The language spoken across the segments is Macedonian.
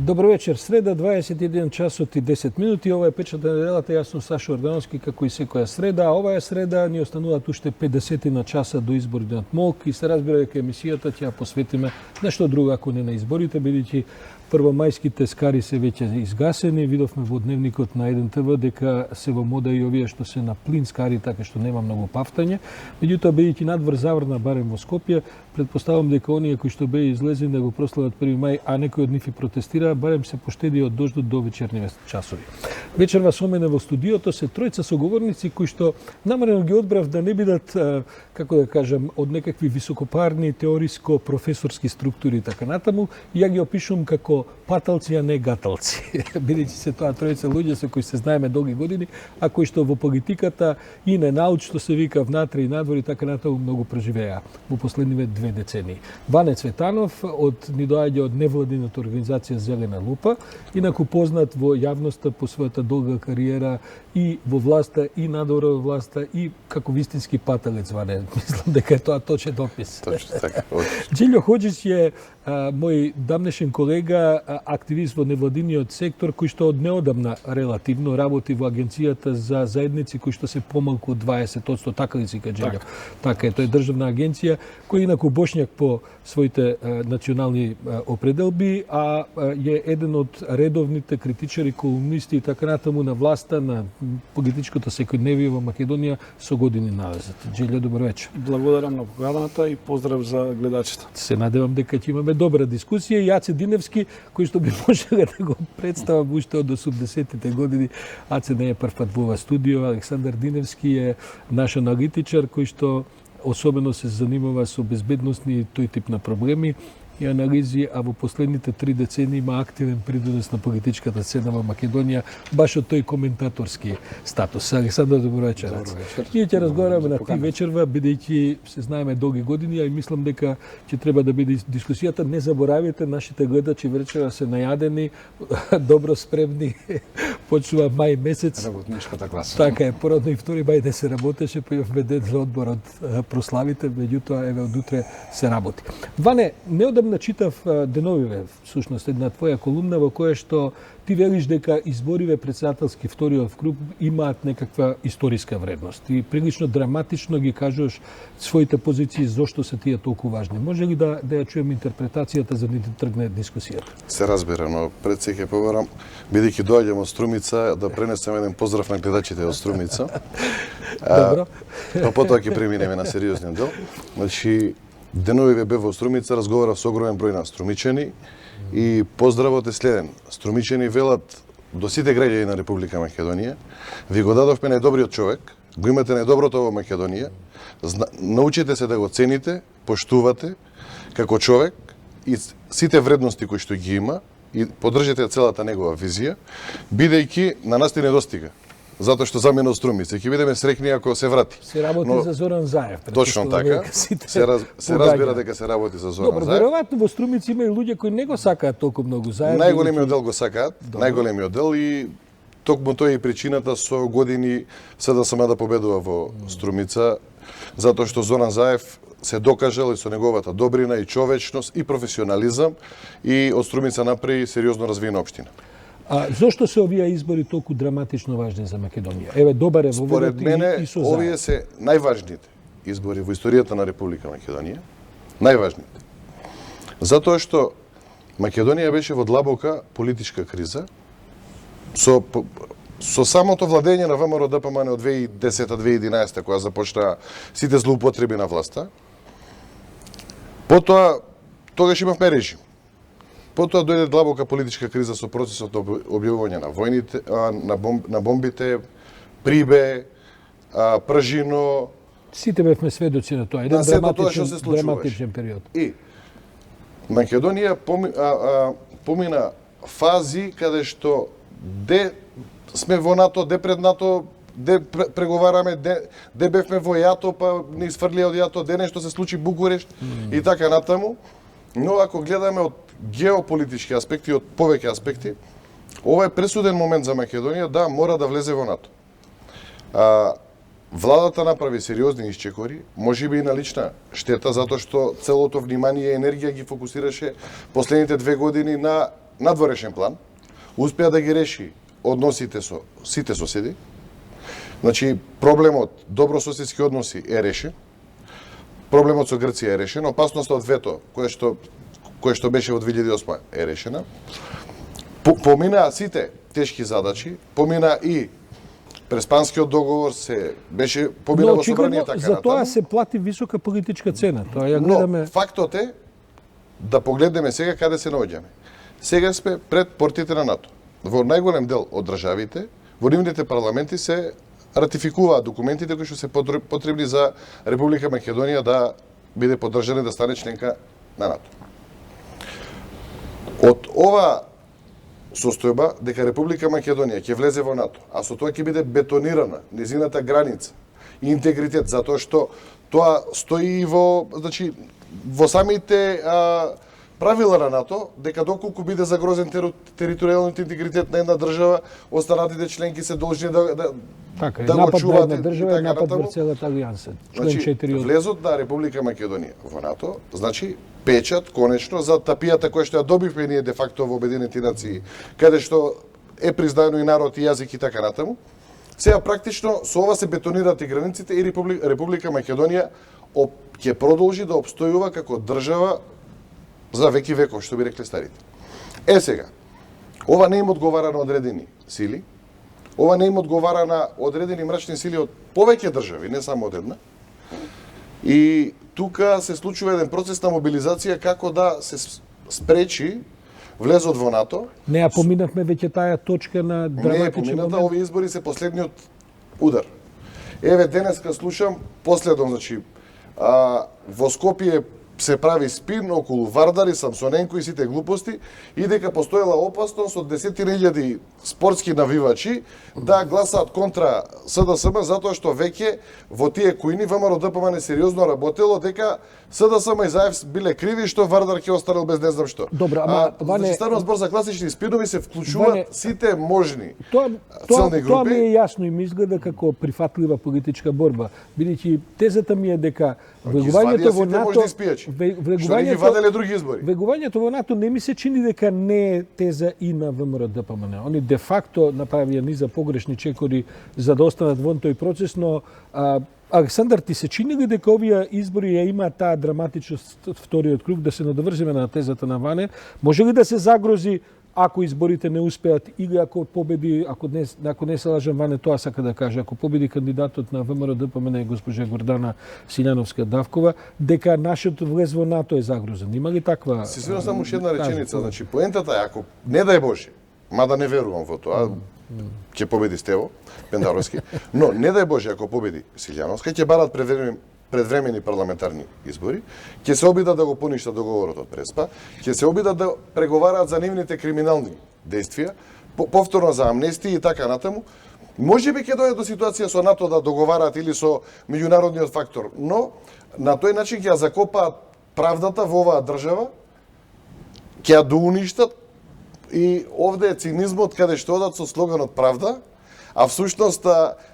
Добро вечер. Среда, 21 часот и 10 минути. Ова е печата на неделата. Јас сум Сашо Ордановски, како и секоја среда. А оваа среда ни остануваат уште 50 на часа до изборите на МОЛК и се разбира дека емисијата ќе ја посветиме нешто друго ако не на изборите, бидејќи првомајските скари се веќе изгасени. Видовме во дневникот на 1 ТВ дека се во мода и овие што се на плин скари, така што нема многу пафтање. Меѓутоа, бидејќи надвор заврна барем во Скопје, претпоставам дека оние кои што беа излезени да го прослават 1 мај, а некои од нив и протестираа, барем се поштеди од дождот до вечерниве часови. Вечерва со мене во студиото се тројца соговорници кои што намерено ги одбрав да не бидат, како да кажам, од некакви високопарни теориско-професорски структури и така натаму. Ја ги опишувам како паталци, а не гаталци. Бидејќи се тоа тројца луѓе со кои се знаеме долги години, а кои што во политиката и на науч, што се вика внатре и надвор и така натаму многу преживеа во последниве 2 децении. Ване Цветанов ни доаѓа од невладината организација Зелена лупа, инаку познат во јавноста по својата долга кариера и во власта, и надвор во власта, и како вистински паталец, Ване. Мислам дека е тоа точен опис. Точно така. Джилјо Хоџич е мој давнешен колега, активист во невладиниот сектор, кој што од неодамна релативно работи во агенцијата за заедници кои што се помалку од 20%, така ли си Джилјо? Така е, тој е државна агенција, кој инаку бошњак по своите национални определби, а е еден од редовните критичари, колумнисти и така натаму на власта, на политичкото секојдневие во Македонија со години назад. Джилјо, добро вечер. Благодарам на поканата и поздрав за гледачите. Се надевам дека ќе имаме добра дискусија. Јаце Диневски, кој што би можела да го представам уште од 80-тите години, Аце не е прв пат во ова студио. Александар Диневски е наш аналитичар кој што особено се занимава со безбедносни и тој тип на проблеми и анализи, а во последните 3 децении има активен придонес на политичката сцена во Македонија, баш од тој коментаторски статус. Александар, добро вечер. Добро вечер. Ние ќе разговараме на ти вечерва, бидејќи се знаеме долги години, а и мислам дека ќе треба да биде дискусијата. Не заборавите, нашите гледачи вечера се најадени, добро спремни. Почнува мај месец. Работничката класа. Така е, породно и 2 мај да се работеше, па имавме ден за одбор од прославите, меѓутоа еве од утре се работи. Ване, неодамна читав деновиве, всушност една твоја колумна во која што ти велиш дека избориве председателски вториот круг имаат некаква историска вредност и прилично драматично ги кажуваш своите позиции зошто се тие толку важни. Може ли да ја чуем интерпретацијата за да тргне дискусијата? Се разбира, но пред се ќе побарам, бидејќи доаѓам од Струмица, да пренесем еден поздрав на гледачите од Струмица. Добро. Па потоа ќе преминеме на сериозниот дел. Значи, деновиве бев во Струмица, разговарав со огромен број на струмичани и поздравот е следен. Струмичани велат до сите граѓани на Република Македонија, ви го дадовме најдобриот човек, го имате најдоброто во Македонија, научите се да го цените, поштувате како човек и сите вредности кои што ги има и поддржите целата негова визија, бидејќи на нас ти недостига. Затоа што замена од Струмица. Ќе бидеме среќни ако се врати. Се работи за Зоран Заев. Точно така. Се разбира дека се работи за Зоран Добро, Заев. веројатно во Струмица има и луѓе кои не го сакаат толку многу Заев. Најголемиот дел го сакаат, најголемиот дел и токму тоа е причината со години СДСМ да победува во Струмица, затоа што Зоран Заев се докажал и со неговата добрина и човечност и професионализам и од Струмица направи сериозно развиена општина. А зошто се овие избори толку драматично важни за Македонија? Еве, добар е во Според мене, и со овие се најважните избори во историјата на Република Македонија. Најважните. Затоа што Македонија беше во длабока политичка криза со самото владење на ВМРО ДПМН од 2010-2011 кога започна сите злоупотреби на власта. Потоа тогаш имавме режим. Потоа дојде длабока политичка криза со процесот на објавување на војните, на бомбите, Прибе, Пржино. Сите бевме сведоци на тоа. Еден драматичен период. И Македонија помина фази каде што сме во НАТО, пред НАТО, преговараме, бевме во ЈАТО, па не изфрлија од ЈАТО, нешто се случи Букурешт и така натаму. Но ако гледаме од геополитички аспекти, од повеќе аспекти, ова е пресуден момент за Македонија да мора да влезе во НАТО. Владата направи сериозни исчекори, можеби и на лична штета, затоа што целото внимание и енергија ги фокусираше последните 2 години на надворешен план, успеа да ги реши односите со сите соседи. Значи, проблемот добрососедски односи е решен, проблемот со Грција е решен, опасноста од вето, кое што беше од 2008 е решена. Поминаа сите тешки задачи, помина и Преспанскиот договор, се беше победа во собрание така за тоа натаму. се плати висока политичка цена. Тоа ја Но гледаме. фактот е да погледнеме сега каде се наоѓаме. Сега сме пред портите на НАТО. Во најголем дел од државите, во нивните парламенти се ратификуваат документите кои што се потребни за Република Македонија да биде поддржана и да стане членка на НАТО. Од ова состојба дека Република Македонија ќе влезе во НАТО, а со тоа ќе биде бетонирана незината граница и интегритет, затоа што тоа стои во, значи, во самите правила на НАТО, дека доколку биде загрозен територијалниот интегритет на една држава, останатите членки се должни да Така, да го напад на чуваат една и држава така е напад натаму. врз целата алијанса. Член Значи, 4 од влезот на Република Македонија во НАТО, значи печат конечно за тапијата која што ја добивме ние де факто во Обединените нации, каде што е признаено и народ и јазик и така натаму. Сега практично со ова се бетонираат и границите и Република Македонија ќе продолжи да опстојува како држава за веки веков, што би рекле старите. Сега, ова не им одговара на одредени сили, ова не им одговара на одредени мрачни сили од повеќе држави, не само од една. И тука се случува еден процес на мобилизација како да се спречи влезот во НАТО. Не ја поминавме веќе таа точка на Не е драматичен помината, момент. овие избори се последниот удар. Еве денеска слушам последно, значи, во Скопје се прави спин околу Вардари, Самсоненко и сите глупости и дека постоела опасност од 10.000 спортски навивачи да гласаат контра СДСМ затоа што веќе во тие коини ВМРО ДПМН сериозно работело дека СДСМ и ЗАЕВ биле криви што Вардар ќе останал без не знам што. Добро, ама Ване, значи станува збор за класични спинови, се вклучуваат Ване, сите можни Тоа целни ми групи. е јасно и ми изгледа како прифатлива политичка борба. Бидејќи тезата ми е дека влегувањето во сите НАТО можни испијачи. Што не ги ваделе други избори. Влегувањето во НАТО не ми се чини дека не е теза и на ВМРО ДПМН. Они де факто направија низа погрешни чекори за да останат вон тој процес, но Александар, ти се чини ли дека овие избори ја имаат таа драматичност од вториот круг, да се надоврзиме на тезата на Ване? Може ли да се загрози ако изборите не успеат или ако победи, ако не се лажам, Ване тоа сака да каже, ако победи кандидатот на ВМРО ДПМН госпожа Гордана Силјановска-Давкова, дека нашиот влез во НАТО е загрозен. Има ли таква? Се свирам само уште една реченица, значи поентата е ако не дај Боже, мада не верувам во тоа, ќе победи Стево Пендаровски, но не дај Боже ако победи Силјановска, ќе барат предвремени парламентарни избори, ќе се обидат да го поништат договорот од Преспа, ќе се обидат да преговараат за нивните криминални действија, повторно за амнестија и така натаму. Можеби ќе дојде до ситуација со НАТО да договараат или со меѓународниот фактор, но на тој начин ќе ја закопаат правдата во оваа држава, ќе ја доуништат и овде е цинизмот каде што одат со слоганот правда, а всушност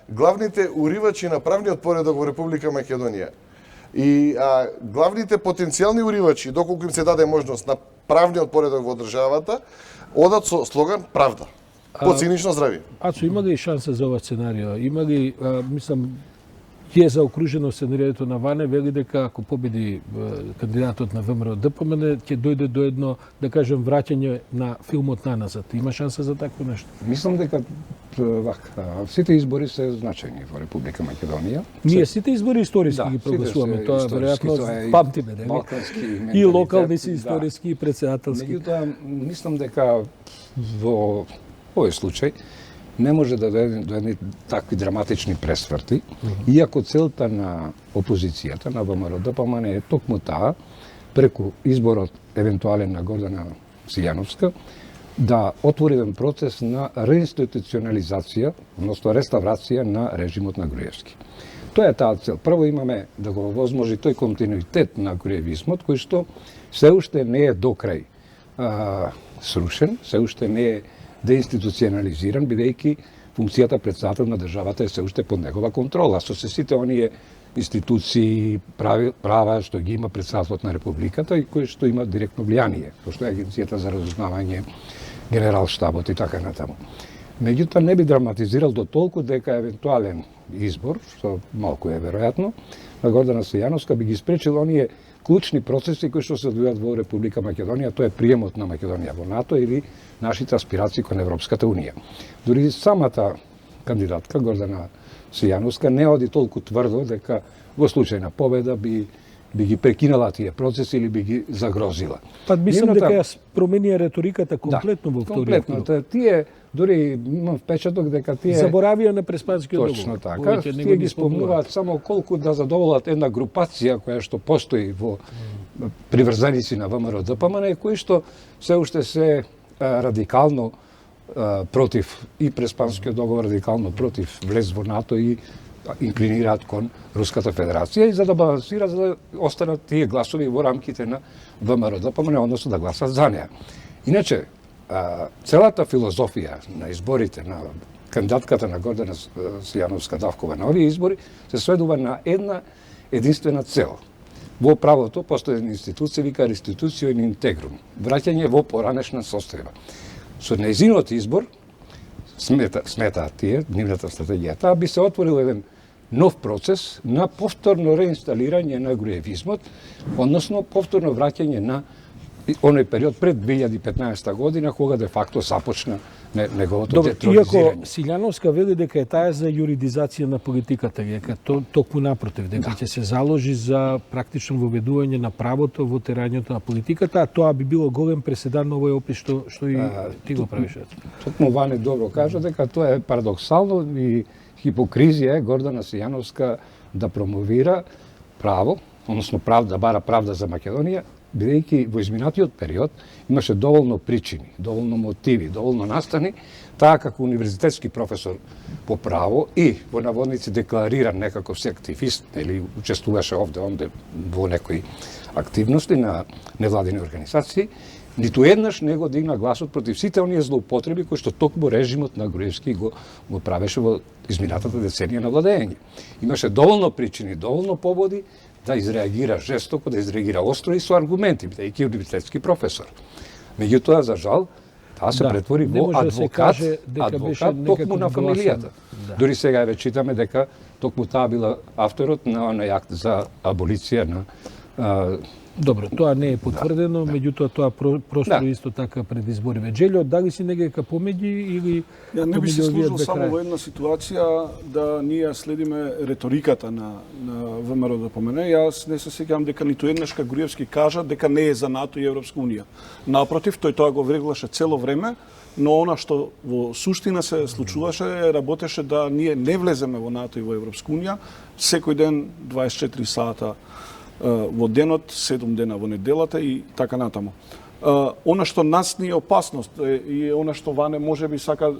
главните уривачи на правниот поредок во Република Македонија и главните потенцијални уривачи, доколку им се даде можност на правниот поредок во државата, одат со слоган правда. По цинично здравје. Ацо, има ли шанса за ова сценарио? Има ли, мислам, ќе е заокружено сценариото на Ване, вели дека ако победи кандидатот на ВМРО ДПМН, ќе дојде до едно, да кажем, враќање на филмот наназад. Има шанса за такво нешто? Мислам дека сите избори се значајни во Република Македонија. Ние сите избори историски ги прогласуваме, тоа веројатно памтиме, нели? И локални се историски, и председателски. Меѓутоа, мислам дека во овој случај не може да дојде до едни такви драматични пресврти, иако целта на опозицијата, на ВМРО ДПМН е токму таа, преку изборот евентуален на Гордана Силјановска, да отвори еден процес на реинституционализација, односно реставрација на режимот на Груевски. Тоа е таа цел. Прво имаме да го возможи тој континуитет на груевизмот, кој што се уште не е до крај срушен, се уште не е деинституционализиран, бидејќи функцијата председател на државата е се уште под негова контрола, со се сите оние институции, права што ги има председателот на Републиката и кои што има директно влијание, како што е Агенцијата за разузнавање, Генералштабот и така натаму. Меѓутоа не би драматизирал до толку дека евентуален избор, што малку е веројатно, на Гордана Стојановска би ги спречил оние клучни процеси кои што се одвијат во Република Македонија, тоа е приемот на Македонија во НАТО или нашите аспирации кон Европската унија. Дури самата кандидатка Гордана Стојановска не оди толку тврдо дека во случај на победа би ги прекинала тие процеси или би ги загрозила. Па мислам дека ја промени реториката комплетно во вториот круг. Комплетно. Тие дури имам впечаток дека тие заборавија на Преспанскиот договор. Точно така. Тие ги спомнуваат само колку да задоволат една групација која што постои во приврзаници на ВМРО ДПМН, кои што се уште се радикално против и Преспанскиот договор, радикално против влез во НАТО и инклинираат кон Руската Федерација и за да балансира, за да останат тие гласови во рамките на ВМРО ДПМН, односно да гласат за неа. Иначе, целата филозофија на изборите на кандидатката на Гордана Стојановска-Давкова на овие избори се сведува на една единствена цел. Во правото постои една институција, вика реституцио ин интегрум, враќање во поранешна состојба. Со нејзинот избор, сметаат тие, нивната стратегија, таа би се отворил еден нов процес на повторно реинсталирање на груевизмот, односно повторно враќање на оној период пред 2015 година, кога де факто започна неговото детронизирање. Иако Силјановска вели дека е таа за юридизација на политиката, дека токму напротив, дека ќе се заложи за практично воведување на правото во терањето на политиката, а тоа би било голем преседан на овој опит што и ти го правиш. Токму Ване добро кажа дека тоа е парадоксално и хипокризија е Гордана Стојановска да промовира право, односно да бара правда за Македонија, бидејќи во изминатиот период имаше доволно причини, доволно мотиви, доволно настани, таа како универзитетски професор по право и во наводници деклариран некаков се активист или учествуваше онде во некои активности на невладини организации, ниту еднаш не го дигна гласот против сите оние злоупотреби кои што токму режимот на Груевски го правеше во изминатата деценија на владење. Имаше доволно причини, доволно поводи да изреагира жестоко, да изреагира остро и со аргументи, бидејќи универзитетски професор. Меѓутоа, за жал, таа се претвори во адвокат токму на фамилијата. Дури сега веќе читаме дека токму таа била авторот на оној акт за аболиција на Добро, тоа не е потврдено, меѓутоа тоа просто исто така пред избориве. Джелјо, дали си негека помеѓи или ја не би се служил само во една ситуација да ние следиме реториката на ВМРО ДПМН. Јас не се сеќавам дека ниту еднаш Груевски кажа дека не е за НАТО и Европска унија. Напротив, тој тоа го вреглаше цело време, но она што во суштина се случуваше, работеше да ние не влеземе во НАТО и во Европска унија, секој ден 24 сата во денот, 7 дена во неделата и така натаму. Она што нас ни е опасност и она што Ване можеби сака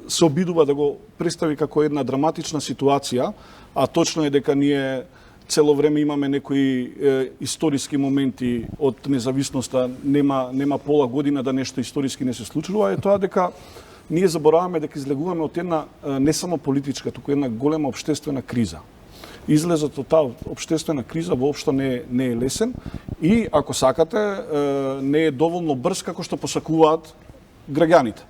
се обидува да го представи како една драматична ситуација, а точно е дека ние цело време имаме некои историски моменти од независноста, нема пола година да нешто историски не се случува, е тоа дека ние забораваме дека излегуваме од една не само политичка, туку една голема општествена криза. Излезот од таа општествена криза воопшто не е лесен и, ако сакате, не е доволно брз како што посакуваат граѓаните.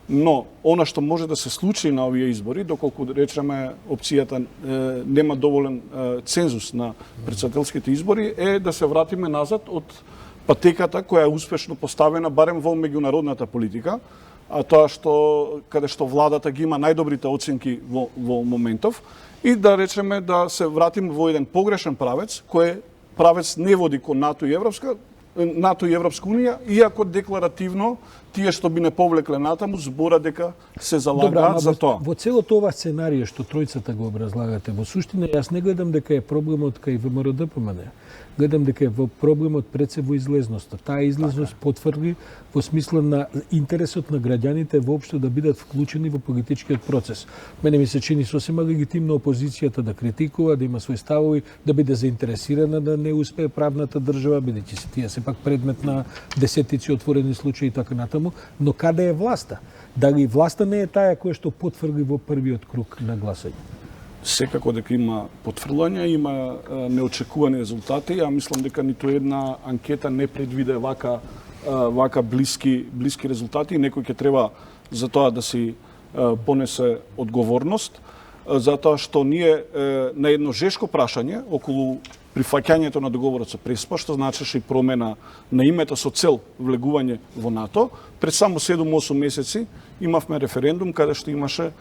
Но, она што може да се случи на овие избори, доколку речеме опцијата нема доволен цензус на претседателските избори, е да се вратиме назад од патеката која е успешно поставена барем во меѓународната политика, а тоа каде што владата ги има најдобрите оценки во моментов, и да речеме да се вратиме во еден погрешен правец, кој правец не води кон НАТО и Европска унија, иако декларативно тие што би не повлекле натаму збора дека се залагаат за тоа. Во целото ова сценарија што тројцата го образлагате, во суштина јас не гледам дека е проблемот кај ВМРО ДПМН. Гледам дека е проблемот пред се во излезноста. Таа излезност потврди во смисла на интересот на граѓаните воопшто да бидат вклучени во политичкиот процес. Мене ми се чини сосема легитимно опозицијата да критикува, да има своји ставови, да биде заинтересирана да не успее правната држава, бидејќи се тие сепак предмет на десетици отворени случаи и така натаму, но каде е власта? Дали власта не е таа која што потврди во првиот круг на гласање? секако дека има потврлања, има неочекувани резултати. Ја мислам дека ниту една анкета не предвиде вака блиски резултати. Некој ќе треба за тоа да си понесе одговорност, затоа што ние на едно жешко прашање околу прифаќањето на договорот со Преспа, што значеше и промена на името со цел влегување во НАТО, пред само 7-8 месеци имавме референдум каде што имаше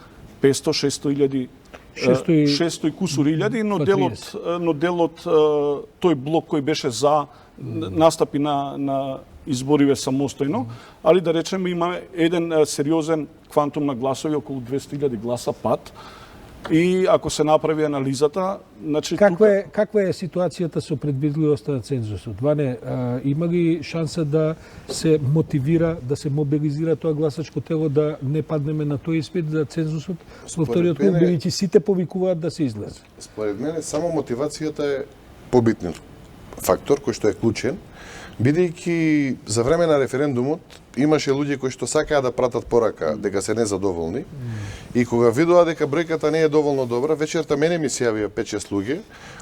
500-600 илјади 600 и кусур илјади, но делот тој блок кој беше за настапи на избориве самостојно, али да речеме имаме еден сериозен квантум на гласови, околу 200.000 гласа пат. И ако се направи анализата, значи каква е ситуацијата со предвидливоста на цензусот? Ване, има ли шанса да се мотивира, да се мобилизира тоа гласачко тело да не паднеме на тој испит за цензусот во вториот круг, бидејќи сите повикуваат да се излезе? Според мене само мотивацијата е побитен фактор кој што е клучен, бидејќи за време на референдумот имаше луѓе кои што сакаа да пратат порака дека се незадоволни и кога видоа дека бројката не е доволно добра, вечерта мене ми се јавија 5-6 луѓе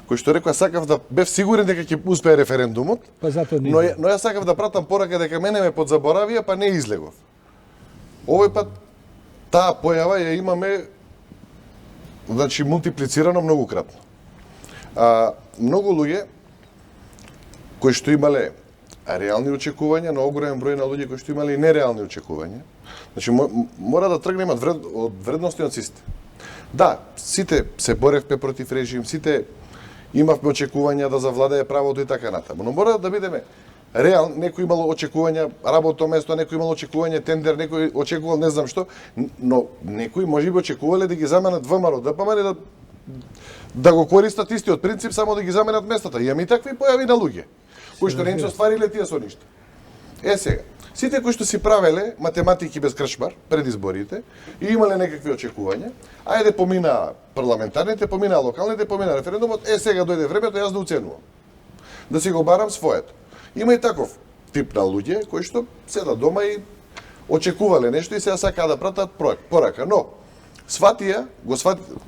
кои што рекоа сакав да бев сигурен дека ќе успее референдумот, но јас сакав да пратам порака дека мене ме подзаборавија, па не излегов. Овој пат таа појава ја имаме значи мултиплицирано многукратно. Многу луѓе кои што имале реални очекувања, но огромен број на луѓе кои што имале нереални очекувања. Значи мора да тргнеме од вредностниот систем. Да, сите се боревме против режим, сите имавме очекувања да завладее правото и така натаму, но мора да бидеме реални. Некој имало очекувања работно место, некој имало очекување тендер, некој очекувал не знам што, но некои можеби очекувале да ги заменат ВМРО, да го користат истиот принцип, само да ги заменат местата. Имаме и такви појави на луѓе кои што не се оствариле тие со ништо. Сега, сите кои што си правеле математики без крчмар пред изборите и имале некакви очекувања, ајде помина парламентарните, помина локалните, помина референдумот, сега дојде времето јас да оценувам. Да си го барам своето. Има и таков тип на луѓе кои што седат дома и очекувале нешто и сега сакаа да пратат порака, но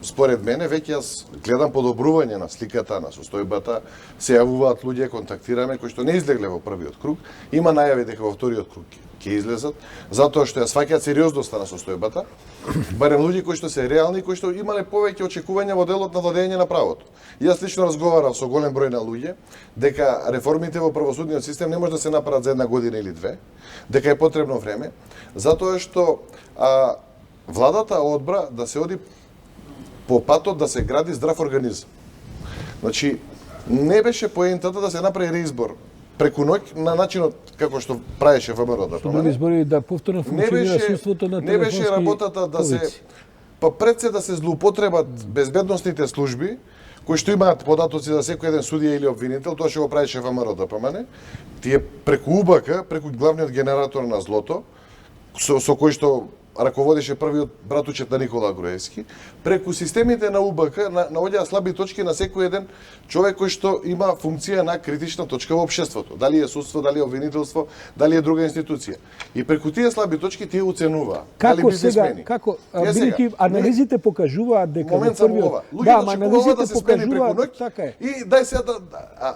според мене, веќе јас гледам подобрување на сликата, на состојбата, се јавуваат луѓе, контактираме, кои што не излегле во првиот круг, има најави дека во вториот круг ќе излезат, затоа што ја сваќаат сериозноста на состојбата, барем луѓе кои што се реални, кои што имале повеќе очекувања во делот на владење на правото. Јас лично разговарав со голем број на луѓе дека реформите во правосудниот систем не може да се направат за 1 година или 2, дека е потребно време, затоа што владата одбра да се оди по патот да се гради здрав организам. Значи, не беше поентата да се направи реизбор преку ноќ на начинот како што правеше ВМРО. Што други избори да повторно функционира судството на телефонски. Не беше работата да се пред се да се злоупотребат безбедносните служби кои што имаат податоци за секој еден судија или обвинител, тоа што го правеше ВМРО. Тие преку УБК, преку главниот генератор на злото, со кој што раководеше првиот братучет на Никола Груевски, преку системите на УБК наоѓаа слаби точки на секој еден човек кој што има функција на критична точка во општеството. Дали е судство, дали е обвинителство, дали е друга институција. И преку тие слаби точки тие оценуваа. Како сега, бидејќи анализите покажуваат дека момент само ова. Луѓето очекуваат да се смени преку ноќ. Така е. И дај сега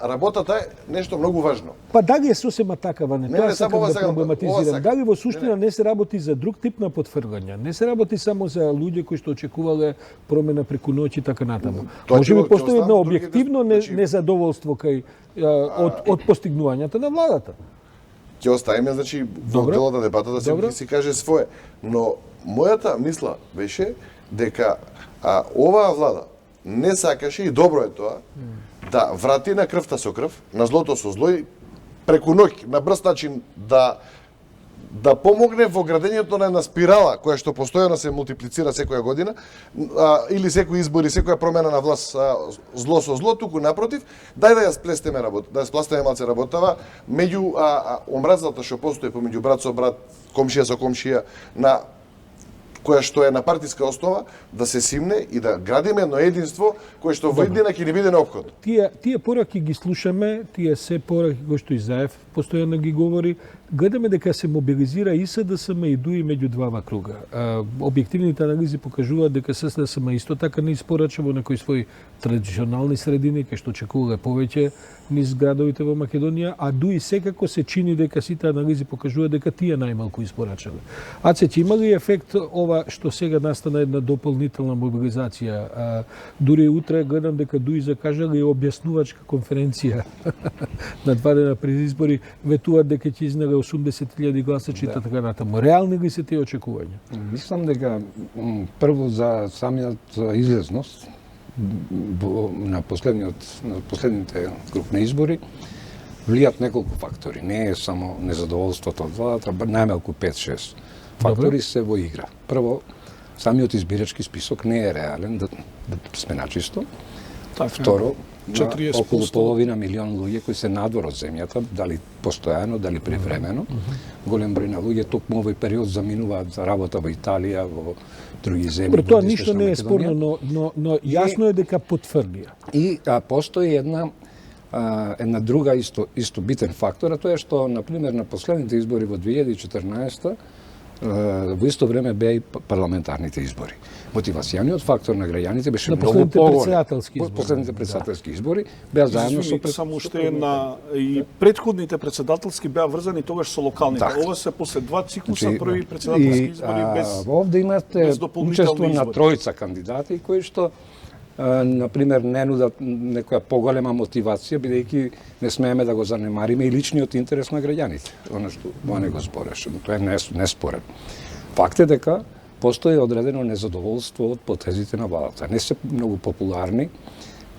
работата е нешто многу важно. Па дали е сосема такава, не тоа сакам да проблематизирам. Дали во суштина не се работи за друг тип на потврдување, не се работи само за луѓе кои што очекувале промена преку ноќ и така натаму. Можеби постои едно објективно незадоволство кај од постигнувањата на владата. Ќе оставиме, значи, во делот на дебата да си каже свое. Но мојата мисла беше дека оваа влада не сакаше, и добро е тоа, да врати на крвта со крв, на злото со зло и преку ноќ, на брз начин да помогне во градењето на една спирала која што постојано се мултиплицира секоја година, или секој избор, секоја промена на власт, зло со зло, туку напротив, дај да ја сплестеме работа, да ја сплестеме малце работава меѓу омразата што постои помеѓу брат со брат, комшија со комшија, на која што е на партиска основа, да се симне и да градиме едно единство кое што во иднина ќе ни биде неопходно. Тие пораки ги слушаме, тие се пораки кои што Изаев постојано ги говори. Гледаме дека се мобилизира и СДСМ и ДУИ меѓу двава круга. Објективните анализи покажуваат дека СДСМ исто така не испорача во некои своји традиционални средини, кај што очекувале повеќе низ градовите во Македонија, а ДУИ секако се чини дека сите анализи покажуваат дека тие најмалку испорачале. Аце, ќе има ли ефект ова што сега настана една дополнителна мобилизација? Дури утре гледам дека ДУИ закажале и објаснувачка конференција на 2 дена пред избори, ветуваат дека ќе изнале 80.000 гласачи и така натаму. Реални ли се тие очекувања? Мислам дека прво за самиот излезност на последните круг на избори влијат неколку фактори. Не е само незадоволството од владата, најмалку 5-6 фактори се во игра. Прво, самиот избирачки список не е реален, да сме начисто. Второ, 40%. околу половина милион луѓе кои се надвор од земјата, дали постојано, дали привремено. Голем број на луѓе токму овој период заминуваат за работа во Италија, во други земји. Тоа ништо не е спорно, но јасно е дека потврдија. И постои една друга исто битен фактор, а тоа е што, например, на последните избори во 2014 во исто време беа и парламентарните избори. Мотивацијаниот фактор на граѓаните беше многу поголем. Последните председателски избори беа заедно со само уште на и претходните председателски беа врзани тогаш со локалните. Ова се после 2 циклуса први председателски избори без овде имате учество на тројца кандидати кои што например не нудат некоја поголема мотивација, бидејќи не смееме да го занемариме и личниот интерес на граѓаните. Она што Боане го збореше, но тоа е неспорен. Факт е дека постои одредено незадоволство од потезите на владата. Не се многу популарни,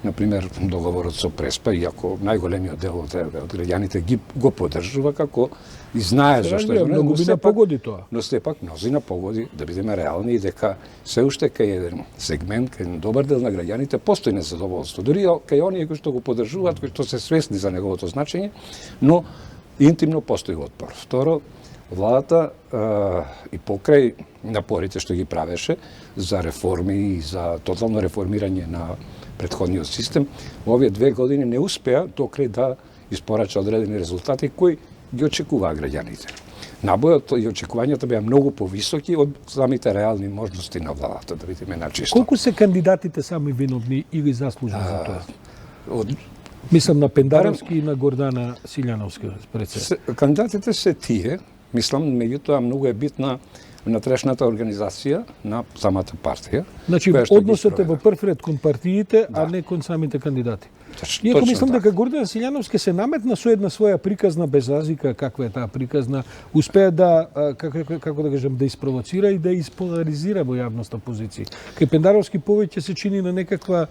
например договорот со Преспа, иако најголемиот дел од граѓаните го поддржува како и знае зашто е многумина погоди тоа. Но сепак мнозина погоди, да бидеме реални, и дека се уште кај еден сегмент, кај еден добар дел на граѓаните постои незадоволство. Дури кај оние кои што го поддржуваат, кои што се свесни за неговото значење, но интимно постои отпор. Второ, владата и покрај напорите што ги правеше за реформи и за тотално реформирање на претходниот систем, во овие 2 години не успеа докрај да испорача одредени резултати кои ги очекуваа граѓаните. Набојот и очекувањата беа многу повисоки од самите реални можности на владата, да видиме начисто. Колку се кандидатите сами виновни или заслужени за тоа? Мислам на Пендаровски и на Гордана Силјановска пред се. Кандидатите се тие, мислам, меѓутоа многу е битна внатрешната организација на самата партија. Значи, односот е во прв ред кон партиите, а не кон самите кандидати. Иако мислам дека Гордана Силјановска се наметна со една своја приказна, без разлика каква е таа приказна, успеа да, како да кажем, да испровоцира и да исполаризира во јавноста позиција. Кај Пендаровски повеќе се чини на некаква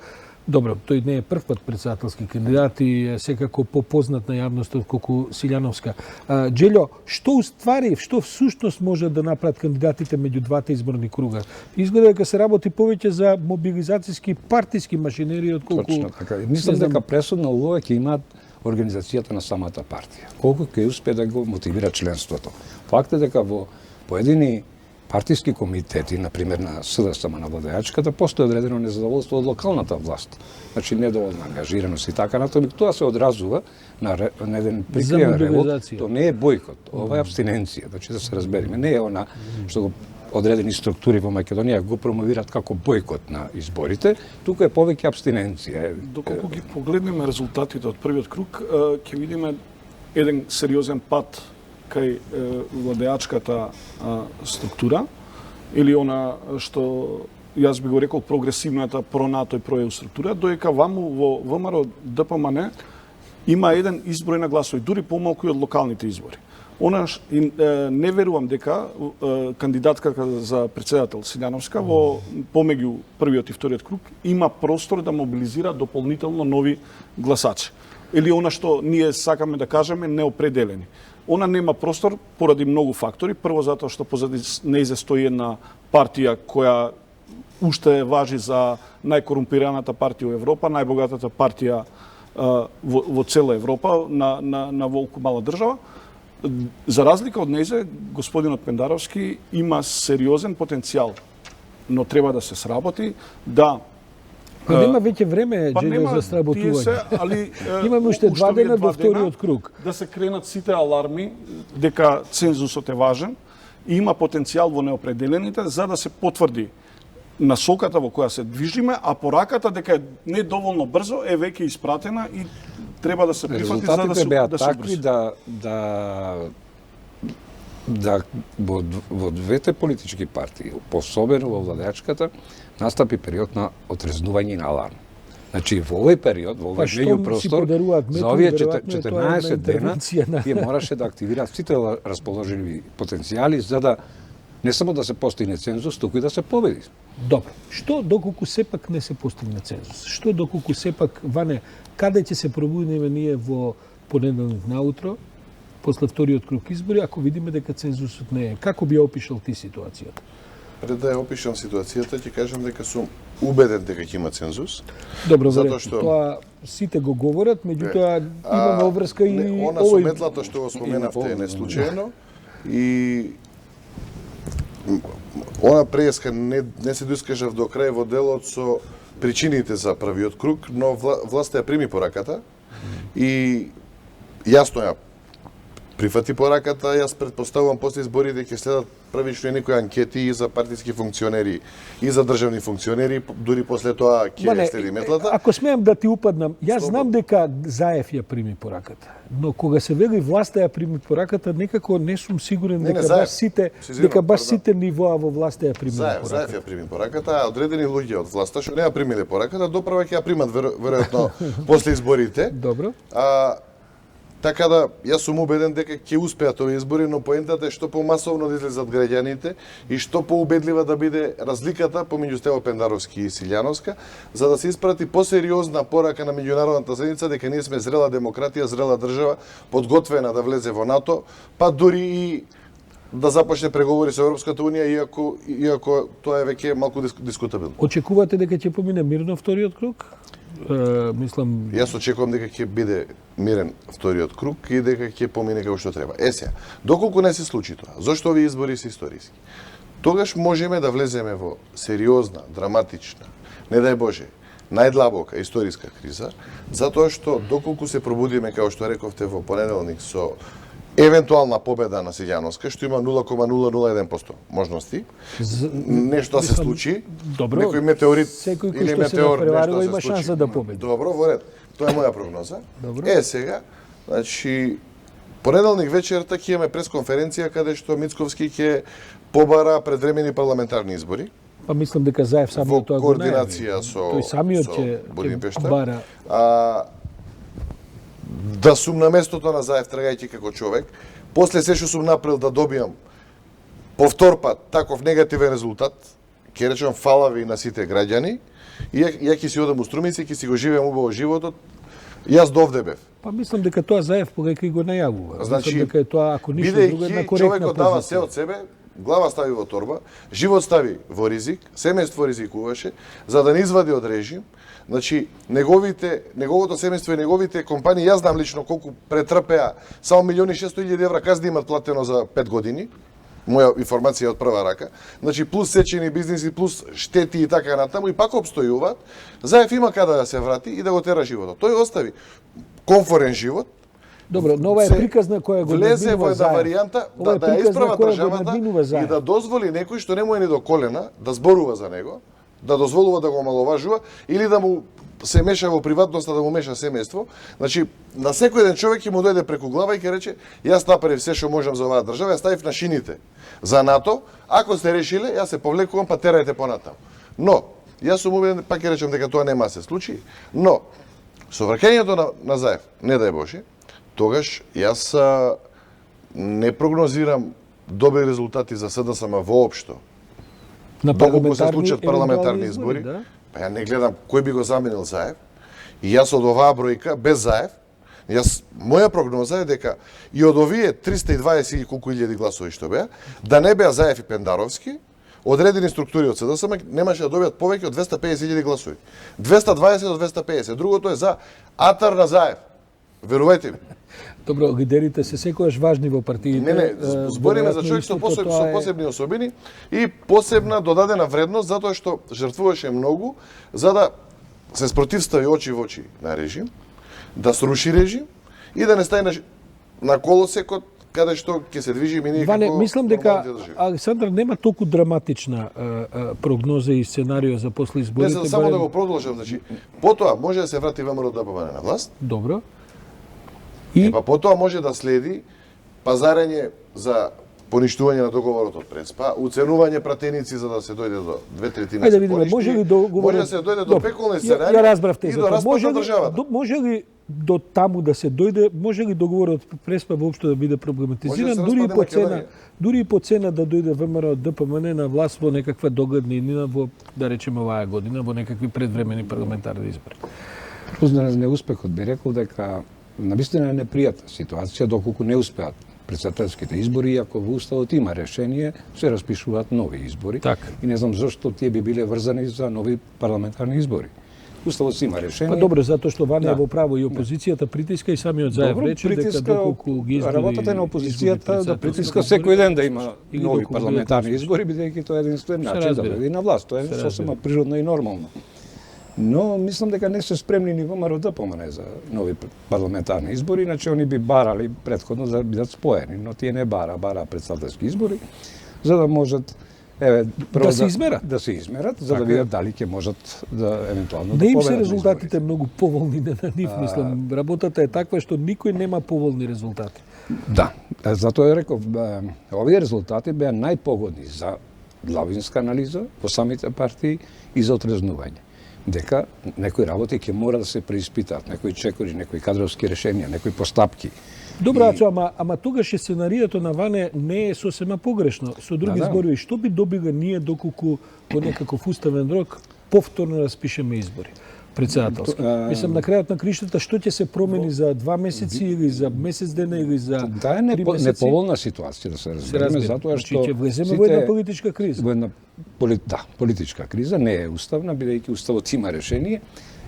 Добро, тој не е прв пат председателски кандидат и е секако попознат на јавноста отколку Силјановска. Джелјо, што уствари, што всушност може да направат кандидатите меѓу двата изборни круга? Изгледа дека се работи повеќе за мобилизацијски партиски машинери отколку... Точно така. Мислам дека пресудна улога ќе имаат организацијата на самата партија. Колку ќе успее да го мотивира членството. Факт е дека во поедини партиски комитети, например на СДСМ на владеачката, постои одредено незадоволство од локалната власт. Значи недоволна ангажираност и така натаму. Тоа се одразува на еден прикриен револт. Тоа не е бојкот, ова е абстиненција, значи да се разбереме. Не е она што го одредени структури во Македонија го промовираат како бојкот на изборите, тука е повеќе абстиненција. Доколку ги погледнеме резултатите од првиот круг, ќе видиме еден сериозен пат кај владеачката структура, или она што јас би го рекол прогресивната про-НАТО и про-ЕУ структура, доека ваму во ВМРО ДПМН има еден изброј на гласови, дури помалку и од локалните избори. Она не верувам дека кандидатката за председател Силјановска во помеѓу првиот и вториот круг има простор да мобилизира дополнително нови гласачи. Или она што ние сакаме да кажеме неопределени. Она нема простор поради многу фактори. Прво затоа што позади нејзе стои една партија која уште важи за најкорумпираната партија во Европа, најбогатата партија во цела Европа на волку мала држава. За разлика од незе, господинот Пендаровски има сериозен потенцијал, но треба да се сработи, да Но нема веќе време, Джелио, за сработување. али Имаме уште 2 дена до вториот круг. Да се кренат сите аларми дека цензусот е важен и има потенцијал во неопределените за да се потврди насоката во која се движиме, а пораката дека е не доволно брзо е веќе испратена и треба да се прифати за да се беа да се такви убрзи. да во двете политички партии, посебено во владеачката, настапи период на отрезнување на аларм. Значи, во овој период, во овој меѓупростор, за овие 14 дена, тие мораше да активираат сите расположени потенцијали за да не само да се постигне цензус, туку и да се победи. Добро. Што доколку сепак не се постигне цензус? Што доколку сепак, Ване, каде ќе се пробудиме ние во понеделник наутро, после вториот круг избори, ако видиме дека цензусот не е? Како би опишал ти ситуацијата? Пред да ја опишам ситуацијата, ќе кажам дека сум убеден дека ќе има цензус. Добро, Затоа што тоа сите го говорат, меѓутоа имаме обврска и она со метлата што го споменавте е неслучајно и она преска не се доискажав до крај во делот со причините за првиот круг, но власта ја прими пораката и јасно ја прифати пораката. Јас претпоставувам после изборите ќе следат првично и некои анкети и за партиски функционери и за државни функционери, дури после тоа ќе следи метлата. Ако смеам да ти упаднам, јас знам дека Заев ја прими пораката, но кога се вели власта ја прими пораката, некако не сум сигурен дека баш сите нивоа во власта ја прими пораката. Заев ја прими пораката, а одредени луѓе од власта што не ја примиле пораката, доправа ќе ја примат веројатно после изборите. Добро. Така да, јас сум убеден дека ќе успеат овие избори, но поентата е што помасовно да излезат граѓаните и што поубедлива да биде разликата помеѓу Стево Пендаровски и Силјановска, за да се испрати посериозна порака на меѓународната заедница дека ние сме зрела демократија, зрела држава, подготвена да влезе во НАТО, па дури и да започне преговори со Европската унија, иако тоа е веќе малку дискутабилно. Очекувате дека ќе помине мирно вториот круг? Мислам... Јас очекувам дека ќе биде мирен вториот круг и дека ќе помине како што треба. Сега, доколку не се случи тоа, зошто овие избори се историски? Тогаш можеме да влеземе во сериозна, драматична, не дај Боже, најдлабока историска криза, затоа што доколку се пробудиме, како што рековте, во понеделник со евентуална победа на Силјановска, што има 0,001% можности, нешто да се случи, добро, некој метеорит или метеор, нешто да има шанса да победи. Добро, во ред. Тоа е моја прогноза. Добро. Сега, значи, понеделник вечерта ќе имаме пресконференција каде што Мицковски ќе побара предвремени парламентарни избори. Па мислам дека Заев самиот тоа го најави. Во координација со тој самиот ќе Будимпешта. бара. Да сум на местото на Заев трагајќи како човек, после се што сум направил да добијам повтор пат таков негативен резултат, ќе речам фала ви на сите граѓани, и ја ќе си одам у Струмица, ќе си го живеам убаво животот. Јас довде бев. Па мислам дека тоа Заев повеќе го најавува. Значи, мислам дека е тоа ако ништо друго една коректна човекот дава позиција. се од себе, глава стави во торба, живот стави во ризик, семејство ризикуваше, за да не извади од режим. Значи, неговото семејство и неговите компании, јас знам лично колку претрпеа, само 1.600.000 евра казни имат платено за 5 години, моја информација од прва рака, значи плюс сечени бизниси, плюс штети и така натаму, и пак обстојуваат. Заев има каде да се врати и да го тера животот. Тој остави комфорен живот. Добро, но ова е приказна која го влезе во една Заев. варијанта Ова е да ја приказна исправа која го државата надминува Заев. и да дозволи некој што не му е ни до колена да зборува за него, да дозволува да го маловажува или да му се меша во приватноста, да му меша семејство. Значи, на секој ден човек ќе му дојде преку глава и ќе рече: јас направив се што можам за оваа држава, ја ставив на шините за НАТО, ако сте решиле, јас се повлекувам, па терајте понатаму. Но, јас сум убеден, пак ќе речем дека тоа нема да се случи, но со враќањето на Заев, не дај Боже, тогаш јас не прогнозирам добри резултати за СДСМ воопшто. Доколку се случат парламентарни избори, да? Па ја не гледам кој би го заменил Заев. И јас од оваа бројка, без Заев, моја прогноза е дека и од овие 320 или колку илјади гласови што беа, да не беа Заев и Пендаровски, одредени структури од СДСМ немаше да добијат повеќе од 250.000 гласови. 220 до 250. Другото е за атар на Заев. Верувајте ми. Добро, лидерите се секогаш важни во партиите. Не, збориме за човек со посебни особини и посебна додадена вредност затоа што жртвуваше многу за да се спротивстави очи во очи на режим, да сруши режим и да не стане на колосекот каде што ќе се движи ние Ване, како мислам дека нормалните држави. Александар нема толку драматична прогноза и сценарио за после Не, изборите. за само да го продолжам, значи, потоа може да се врати ВМРО ДПМН на власт, Добро. па потоа може да следи пазарење за поништување на договорот од Преспа, уценување пратеници за да се дојде до 2/3 Ајде да видиме, може ли може да се дојде до пеколни сценарии Ја разбрав и тезата. до распад на државата. Може ли до таму да се дојде, може ли договорот Преспа воопшто да биде Може проблематизиран, да се дури и распадне по цена, Македонија. дури и по цена да дојде ВМРО ДПМН на власт во некаква догледна иднина во, да речеме, оваа година, во некакви предвремени парламентарни избори. Познан неуспехот би рекол дека навистина е непријатна ситуација доколку не успеат претседателските избори, иако во Уставот има решение, се распишуваат нови избори. Така. И не знам зашто тие би биле врзани за нови парламентарни избори. Уставот си има решение. Па добро, затоа што Ване Да. е во право и опозицијата притиска и самиот Заев Добро, рече дека притиска, доколку ги избори... работата на изгуби опозицијата да председателските притиска избори, секој ден да има и ги нови доколку парламентарни бидат избори, бидејќи тоа е единствен Се начин да разбира. дојде на власт. Тоа е Се сосема разбира. природно и нормално. Но мислам дека не се спремни ни ВМРО да помане за нови парламентарни избори, иначе они би барали претходно да бидат споени, но тие не бара претседателски избори, за да можат прво Да се измерат. Да се измерат, за да Така е. видат дали ќе можат да евентуално Да им победат се на резултатите изборите. многу поволни на нив, мислам. Работата е таква што никој нема поволни резултати. Да, затоа ја реков, овие резултати беа најпогодни за длабинска анализа во самите партии и за отрезнување. Дека некои работи ќе мора да се преиспитаат, некои чекори, некои кадровски решенија, некои постапки. Добро, Ацо, ама тогаш е сценарието на Ване не е сосема погрешно. Со други Да. зборови, што би добиле ние доколку во некаков уставен рок повторно распишеме избори? Председателски. Мислам, на крајот на криштата, што ќе се промени за 2 месеци или за месец дена или за Да е 3 месеци? неповолна ситуација да се разбереме, затоа Значи, што ќе влеземе во една политичка криза. Во една политичка криза, не е уставна, бидејќи уставот има решение,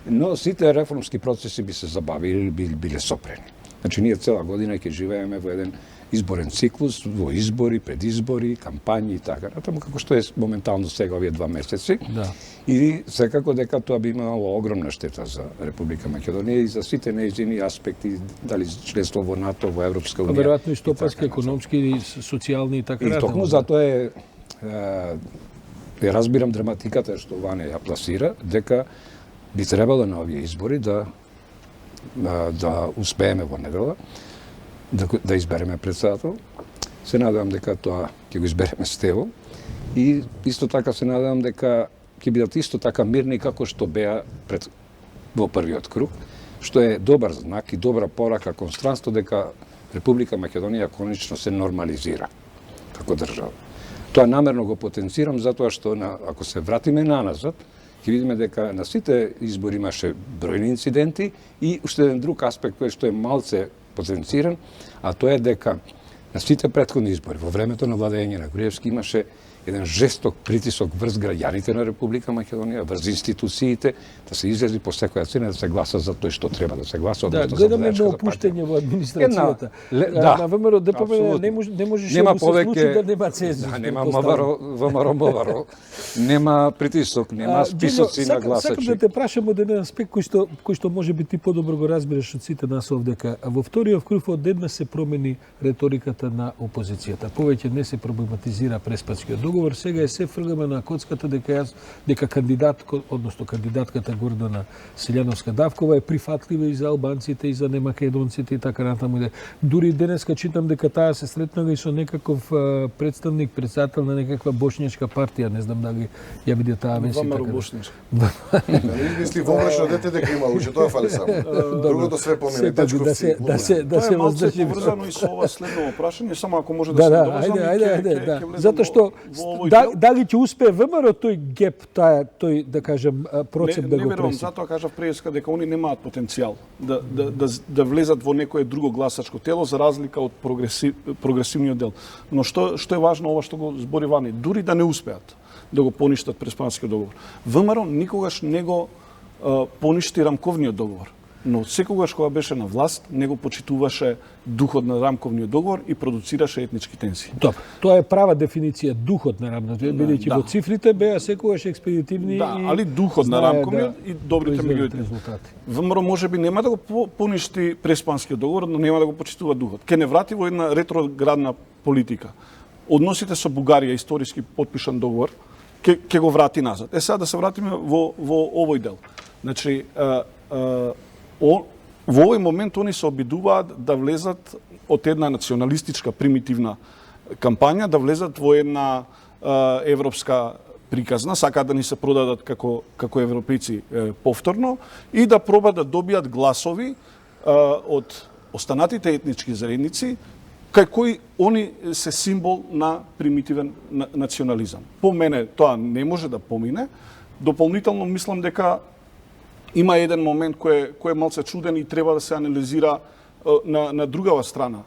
но сите реформски процеси би се забавили или би биле сопрени. Значи, ние цела година ќе живееме во еден изборен циклус, во избори, предизбори, кампањи и така натаму, како што е моментално сега овие 2 месеци. Да. И секако дека тоа би имало огромна штета за Република Македонија и за сите нејзини аспекти, дали членство во НАТО, во Европска Па унија. веројатно и стопански, така натаму. економски и социјални и така И натаму. токму затоа ја разбирам драматиката што Ване ја пласира, дека би требало на овие избори да успееме во недела, да избереме председател. Се надевам дека тоа ќе го избереме Стево и исто така се надевам дека ќе бидат исто така мирни како што беа во првиот круг, што е добар знак и добра порака кон странство дека Република Македонија конечно се нормализира како држава. Тоа намерно го потенцирам затоа што ако се вратиме наназад, ќе видиме дека на сите избори имаше бројни инциденти и уште еден друг аспект кој што е малце потенциран, а тоа е дека на сите претходни избори во времето на владење на Груевски имаше еден жесток притисок врз граѓаните на Република Македонија, врз институциите, да се излези по секоја цена да се гласа за тој што треба да се гласа, Да, односно за гледаме Војачката на опуштање во администрацијата. Да, На ВМРО ДПМН апсолутно. не можеше Нема да се повеќе- случи да нема цензус. Да, нема претпоставам. ВМРО, нема притисок, нема списоци на Сакам гласачи. да те прашам од еден аспект кој што може би ти подобро го разбираш од сите нас овдека. Во вториот круг одеднаш се промени реториката на опозицијата. Повеќе не се проблематизира Преспанскиот договор, сега е се фргаме на коцката дека кандидатката Гордана Силјановска-Давкова е прифатлива и за албанците и за немакедонците и така натаму. Дури денеска читам дека таа се сретнала и со некаков представник, председател на некаква бошњачка партија, не знам дали ја види таа веси ВМРО така. Бошничка. Не измисли вомрешно дете дека има луче, тоа фали само. Другото све помине, Сепак дечковци. да се Тоа е малце воздржи. поврзано и со ова следно прашање, само ако може да Да, се да, надоврзам, ајде, да. влезам Затоа што во овој дел. дали ќе успее ВМРО тој геп, тој да кажем процеп да не го верувам, преси. затоа кажав преска дека они немаат потенцијал да влезат во некое друго гласачко тело за разлика од прогресивниот дел. Но што е важно ова што го збори Вани, дури да не успеат да го поништат Преспанскиот договор. ВМРО никогаш не го поништи рамковниот договор. но секогаш кога беше на власт, не го почитуваше духот на рамковниот договор и продуцираше етнички тензии. Добро, тоа е права дефиниција духот на рамковниот, бидејќи да. во цифрите беа секогаш експедитивни Да, и али духот на знае рамковниот и добрите произведат меѓуtim. резултати. ВМРО може би нема да го поништи преспанскиот договор, но нема да го почитува духот. Ке не врати во една ретроградна политика. Односите со Бугарија, историски потпишан договор, ќе го врати назад. Сега да се вратиме во овој дел. Значи, во овој момент они се обидуваат да влезат од една националистичка примитивна кампања, да влезат во една европска приказна, сакаат да ни се продадат како европејци повторно и да пробаат да добијат гласови од останатите етнички заедници, кај кои они се символ на примитивен национализам. По мене тоа не може да помине. Дополнително мислам дека има еден момент кој е малце чуден и треба да се анализира на другава страна.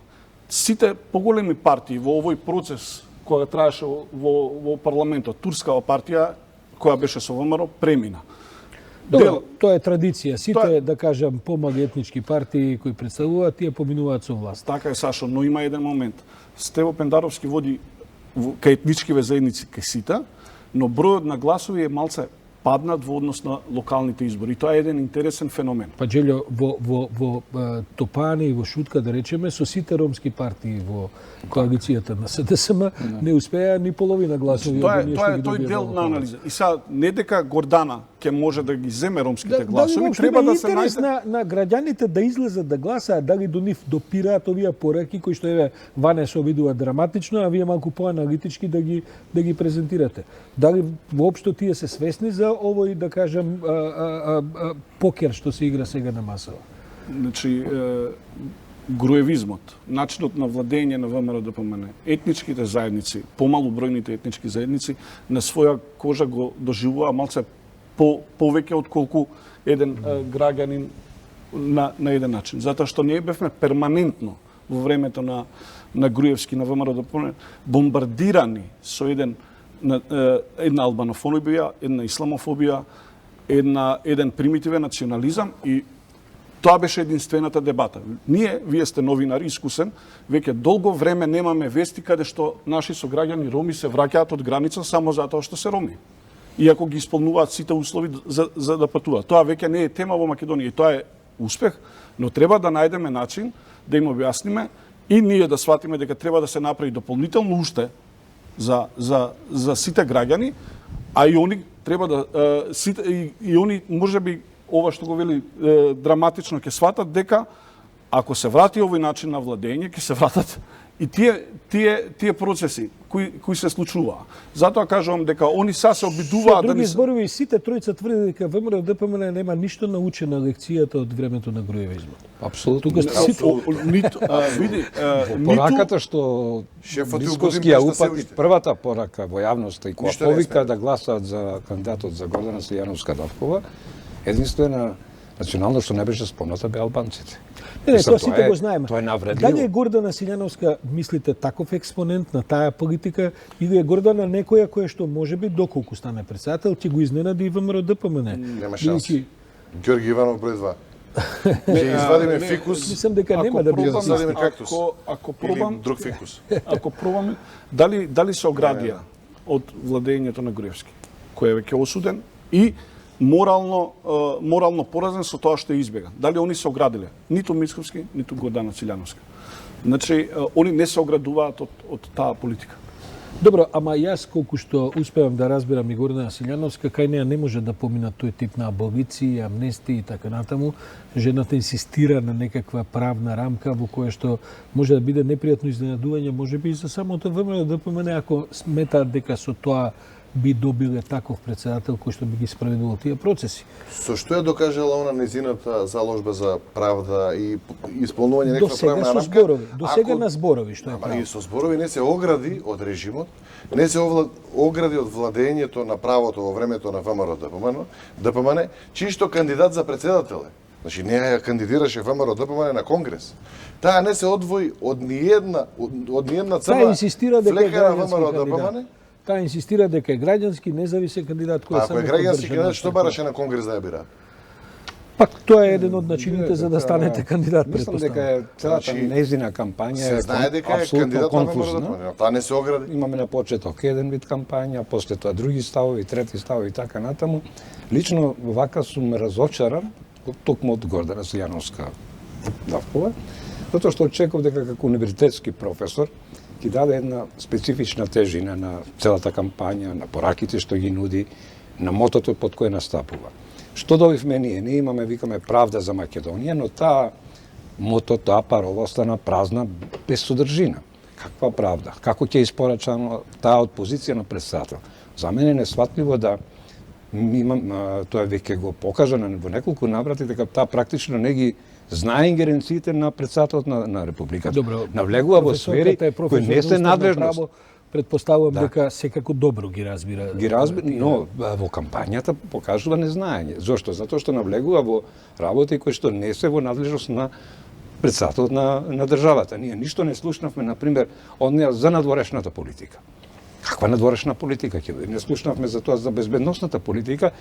Сите поголеми партии во овој процес кога траеше во парламентот, турскава партија која беше со ВМРО премина. Добро, тоа е традиција. Сите, да кажам, помали етнички партии кои представуваат, тие поминуваат со власт. Така е, Сашо, но има еден момент. Стево Пендаровски води кај етничкиве заедници кај сите, но бројот на гласови е малце паднат во однос на локалните избори. Тоа е еден интересен феномен. Па Джелјо, во Топани и во Шутка, да речеме, со сите ромски партии во коалицијата на СДСМ не успеа ни половина гласови. Тоа е тој дел на анализа. И сега не дека Гордана ќе може да ги земе ромските гласови, треба да се интерес најде на граѓаните да излезат да гласаат, дали до нив допираат овие пораки кои што еве Ване се обидува драматично, а вие малку поаналитички да ги презентирате. Дали воопшто тие се свесни за овој, да кажам, покер што се игра сега на масава? Значи, груевизмот, начинот на владење на ВМРО-ДПМН, етничките заедници, помалу бројните етнички заедници, на своја кожа го доживува малце повеќе отколку еден граѓанин на еден начин. Затоа што ние бевме перманентно во времето на Груевски, на ВМРО-ДПМН, бомбардирани со една албанофобија, една исламофобија, еден примитивен национализам и тоа беше единствената дебата. Вие сте новинар, искусен, веќе долго време немаме вести каде што наши сограѓани роми се враќаат од граница само затоа што се роми. Иако ги исполнуваат сите услови за да патуваат. Тоа веќе не е тема во Македонија и тоа е успех, но треба да најдеме начин да им објасниме и ние да сватиме дека треба да се направи дополнително уште за сите граѓани, а и они треба да и они можеби ова што го вели драматично ќе сватат дека ако се врати овој начин на владење, ќе се вратат и тие процеси кои се случуваа. Затоа кажувам дека они се обидуваат да ни зборови сите тројца тврди дека ВМРО-ДПМН нема ништо научена лекцијата од времето на груевизмот. Апсолутно. Види, пораката што Бисковски ја упати првата порака во јавноста и кога повика да гласаат за кандидатот за Гордана Силјановска-Давкова, единствена национално што не беше спомната беа албанците. Не, тоа сите го знаеме. Тоа е навредливо. Дали е Гордана Силјановска, мислите, таков експонент на таа политика или е Гордана некоја која што можеби доколку стане председател ќе го изненади и ВМРО-ДПМН? Нема шанси. Ѓорги Иванов број 2. Ќе извадиме фикус. Мислам дека нема да биде извадиме кактус. Ако пробам или друг фикус. Ако пробаме дали се оградија од владењето на Груевски, кој е веќе осуден и морално поразен со тоа што избега. Дали они се оградиле? Ниту Мицковски, ниту Гордана Силјановска. Значи, они не се оградуваат од таа политика. Добро, ама јас колку што успевам да разберам и Гордана Силјановска, кај неа не може да помина тој тип на аболиции, амнестии и така натаму. Жената инсистира на некаква правна рамка во која што може да биде непријатно изненадување, можеби и за самото ВМРО-ДПМН, ако сметаат дека со тоа би добиле таков председател кој што би ги спроведувал тие процеси. Со што ја докажала она незината заложба за правда и исполнување некаква правна рамка? До сега на зборови, што е правда. И со зборови не се огради од режимот, не се огради од владењето на правото во времето на ВМРО-ДПМН, чиј што кандидат за председател е. Значи, не ја кандидираше ВМРО-ДПМН на Конгрес. Таа не се одвои од ниедна црна флека на ВМРО-ДПМН. Таа инсистира дека е граѓански независен кандидат кој само ако е граѓански кандидат, што бараше на Конгрес да ја бира? Пак тоа е еден од начините за да станете кандидат, Мислам дека претпоставам. е целата Значи, нејзина кампања Се знае дека е апсолутно кандидат на конфузна. ВМРО, таа не се огради. Имаме на почеток еден вид кампања, после тоа други ставови, трети ставови и така натаму. Лично вака сум разочаран токму од Гордана Силјановска Давкова, затоа што очекував дека како универзитетски професор ќе даде една специфична тежина на целата кампања, на пораките што ги нуди, на мотото под кое настапува. Што добивме ние? Ние имаме, викаме, правда за Македонија, но таа мото, таа парола остана празна, без содржина. Каква правда? Како ќе испорачано таа од позиција на председател? За мене е несватливо да тоа веќе го покажа во неколку наврати, дека таа практично не ги знае ингеренциите на председателот на Републиката. Добро, навлегува во сфери кои не се надлежност. Предпоставувам дека секако добро ги разбира. Ги разбира, но во кампањата покажува незнаење. Зошто? Затоа што навлегува во работи кои што не се во надлежност на председателот на државата. Ние ништо не слушнавме, например, од неа за надворешната политика. Каква надворешна политика ќе биде? Не слушнавме за тоа за безбедносната политика,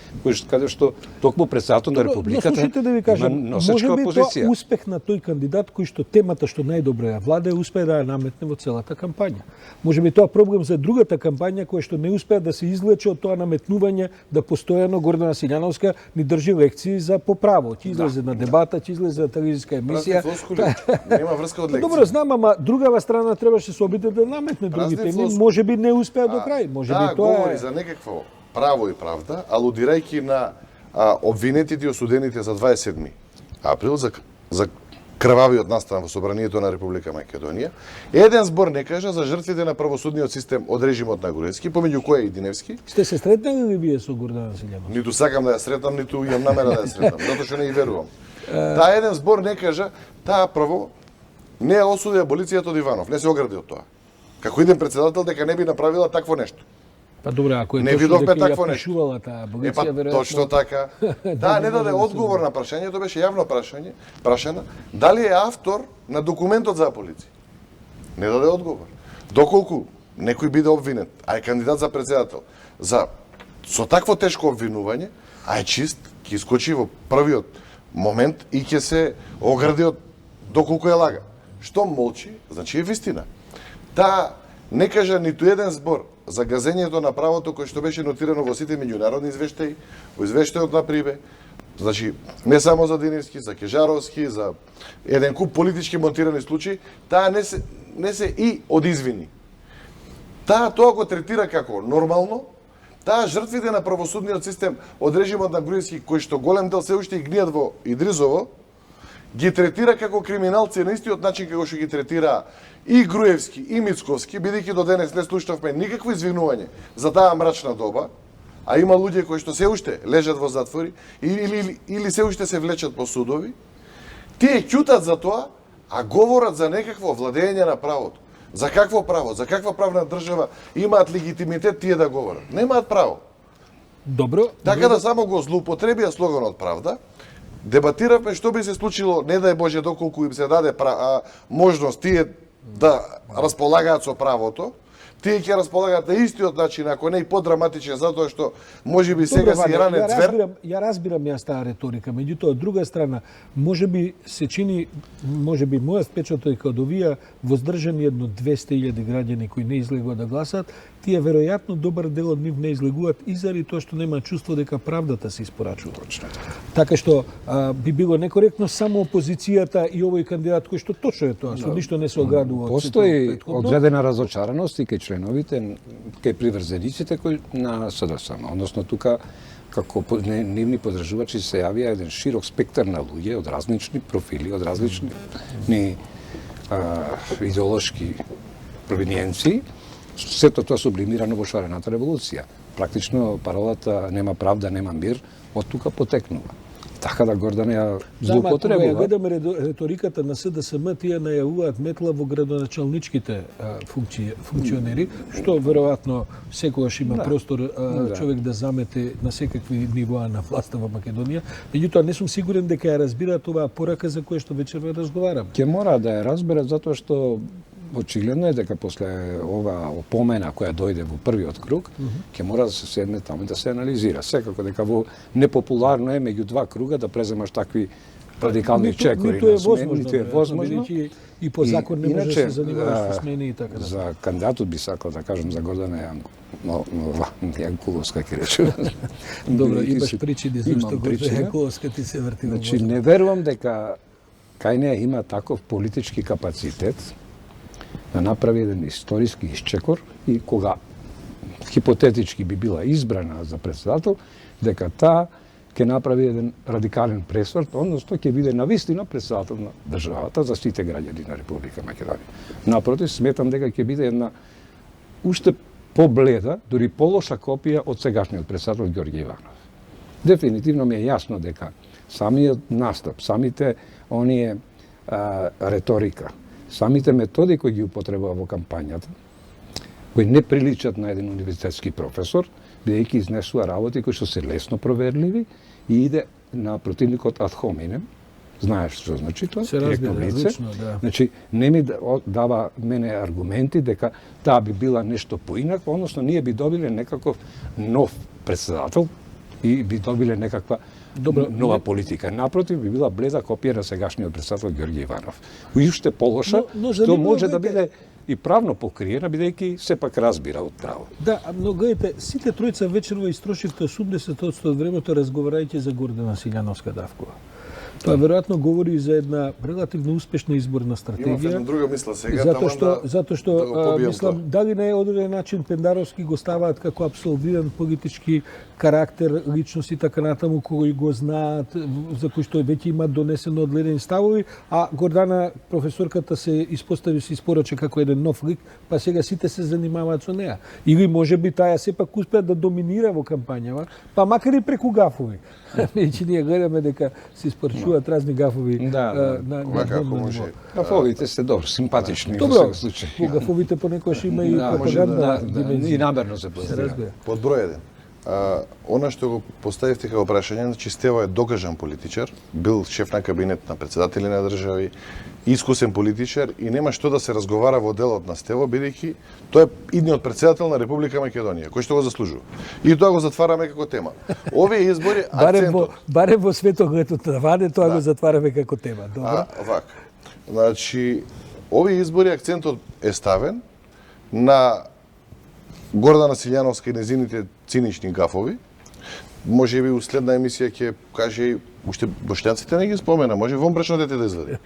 каде што токму председателот на Републиката Но слушайте да ви кажам, има носечка може би позиција. тоа успех на тој кандидат кој што темата што најдобро ја владе успее да ја наметне во целата кампања. Може би тоа проблем за другата кампања која што не успеа да се извлече од тоа наметнување да постојано Гордана Силјановска ни држи лекции за поправо. Ќе излезе на дебата, ќе излезе на телевизиска емисија. Нема врска од лекција. Добро, знам, ама другава страна требаше се обиде да наметне други Празни теми. флоскули. Може би не успеа до крај. Може би тоа говори е... за некакво право и правда, алудирајќи на обвинетите и осудените за 27 април за крвавиот настан во собранието на Република Македонија. Еден збор не кажа за жртвите на правосудниот систем од режимот на Груевски, помеѓу кој и Диневски. Сте се сретнали ли вие со Гордана Силјановска? Ниту сакам да ја сретам, ниту имам намера да ја сретам, затоа што не ја верувам. Таа еден збор не кажа, таа прво не ја осуди аболицијата од Иванов, не се огради од тоа. Како иден председател дека не би направила такво нешто. Па добре, ако е Не точно видовме дека ја такво нешто. пишувала таа аболиција, веројатно... Точно така. Да, не даде одговор на прашањето, беше јавно прашана, дали е автор на документот за аболиција. Не даде одговор. Доколку некој биде обвинет, а е кандидат за председател, со такво тешко обвинување, а е чист, ќе искочи во првиот момент и ќе се огради од доколку е лага. Што молчи, значи е вистина. Таа не кажа ниту еден збор за газењето на правото кој што беше нотирано во сите меѓународни извештаи, во извештајот на Прибе, значи не само за Диневски, за Кежаровски, за еден куп политички монтирани случаи, таа не се и од извини. Таа тоа го третира како нормално, таа жртвите на правосудниот систем од режимот на Груевски, кои што голем дел се уште и гнијат во Идризово, ги третира како криминалци на истиот начин како што ги третира и Груевски, и Мицковски, бидејќи до денес не слушнавме никакво извинување за таа мрачна доба, а има луѓе кои што се уште лежат во затвори или се уште се влечат по судови, тие ќутат за тоа, а говорат за некакво владење на правото. За какво право, за каква правна држава имаат легитимитет тие да говорат? Немаат право. Добро. Така да само го злоупотребија слоганот правда. Дебатиравме што би се случило, не дај Боже, доколку им се даде можност тие да располагаат со правото, тие ќе располагаат на истиот начин, ако не и подраматичен, затоа што можеби сега се ранен звер. Ја разбирам јас таа реторика, меѓутоа од друга страна, можеби се чини, можеби мојот впечаток е од овие воздржани едно 200.000 граѓани кои не излегуваат да гласаат, тие веројатно добар дел од нив не излегуваат и заради тоа што нема чувство дека правдата се испорачува. Така што би било некоректно само опозицијата и овој кандидат кој што точно е тоа, со ништо не се оградува. Постои одредена разочараност и кај членовите, кај приврзениците кои на СДСМ, односно тука како нивни подржувачи се јавија еден широк спектар на луѓе од различни профили, од различни идеолошки провиниенции. Сето тоа сублимирано во шарената револуција. Практично паролата нема правда, нема мир, од тука потекнува. Така да Гордан ја злоупотребува. Кога ја гледаме реториката на СДСМ, тие најавуваат метла во градоначалничките функционери, што веројатно секогаш има простор човек да замете на секакви нивоа на власта во Македонија. Меѓутоа не сум сигурен дека ја разбираат оваа порака за која што вечерва разговараме. Ќе мора да ја разберат затоа што очигледно е дека после ова опомена која дојде во првиот круг, ќе мора да се седне таму и да се анализира. Секако дека во непопуларно е меѓу два круга да преземаш такви радикални чекори на смени, ниту е возможно. бидејќи и по закон не може да се занимаваш со смени и така. За кандидатот би сакал да кажам за Гордана Јанкуловска ќе речем. Добро, имаш причини зашто Имам Гордана причина. Јанкуловска ти се врти во Значи, мозокот. не верувам дека кај неја има таков политички капацитет да направи еден историски исчекор и кога хипотетички би била избрана за председател, дека таа ќе направи еден радикален пресврт, односно ќе биде навистина председател на државата за сите граѓани на Република Македонија. Напротив, сметам дека ќе биде една уште побледа, дури полоша копија од сегашниот председател Ѓорѓе Иванов. Дефинитивно ми е јасно дека самиот настап, самите оние реторика, самите методи кои ги употребува во кампањата, кои не приличат на еден универзитетски професор, бидејќи изнесува работи кои што се лесно проверливи и иде на противникот ad hominem. Знаеш што значи тоа? Се разбира, Директно лице. лично, да. Значи, не ми дава мене аргументи дека таа би била нешто поинакво, односно ние би добиле некаков нов председател и би добиле некаква нова политика. Напротив, би била бледа копија на сегашниот председател Ѓорѓе Иванов. И уште полоша, Но што zanimljivo може да гледате- биде и правно покриена, бидејќи сепак разбира од право. Да, но гледайте, сите тројца вечерва истрошивте 80% од времето разговарајќи за Гордана Силјановска Давкова. Тоа веројатно говори и за една релативно успешна изборна Имав стратегија. една друга мисла сега, Затоа што да го побијам мислам тоа. дали на одреден начин Пендаровски го ставаат како апсолвиран политички карактер, личност и така натаму кои го знаат, за кои што веќе имаат донесено одгледани ставови, а Гордана професорката се испорача како еден нов лик, па сега сите се занимаваат со неа. Или можеби таа сепак успеа да доминира во кампањава, па макар и преку гафови. Веќе ние гледаме дека се испорчуваат разни гафови Да, на Ова како дневно може? ниво. Гафовите се добро, симпатични во Добро, секој случај. по гафовите понекогаш има и Да, може пропагандна да, и димензија. намерно се Се пласира. разбира. Под број 1. Она што го поставивте како прашање, значи Стево е докажан политичар, бил шеф на кабинет на председатели на држави, искусен политичар и нема што да се разговара во делот на Стево, бидејќи тој е идниот председател на Република Македонија, кој што го заслужува. И тоа го затвараме како тема. Овие избори акцентот Барем во светогледот на Ване, тоа го затвараме како тема. Добро? вака. Значи, овие избори акцентот е ставен на Гордана Силјановска и незините цинични гафови. Може би у следна емисија ќе каже и уште боšnjacите не ги спомена, може вонбрачно дете да извади.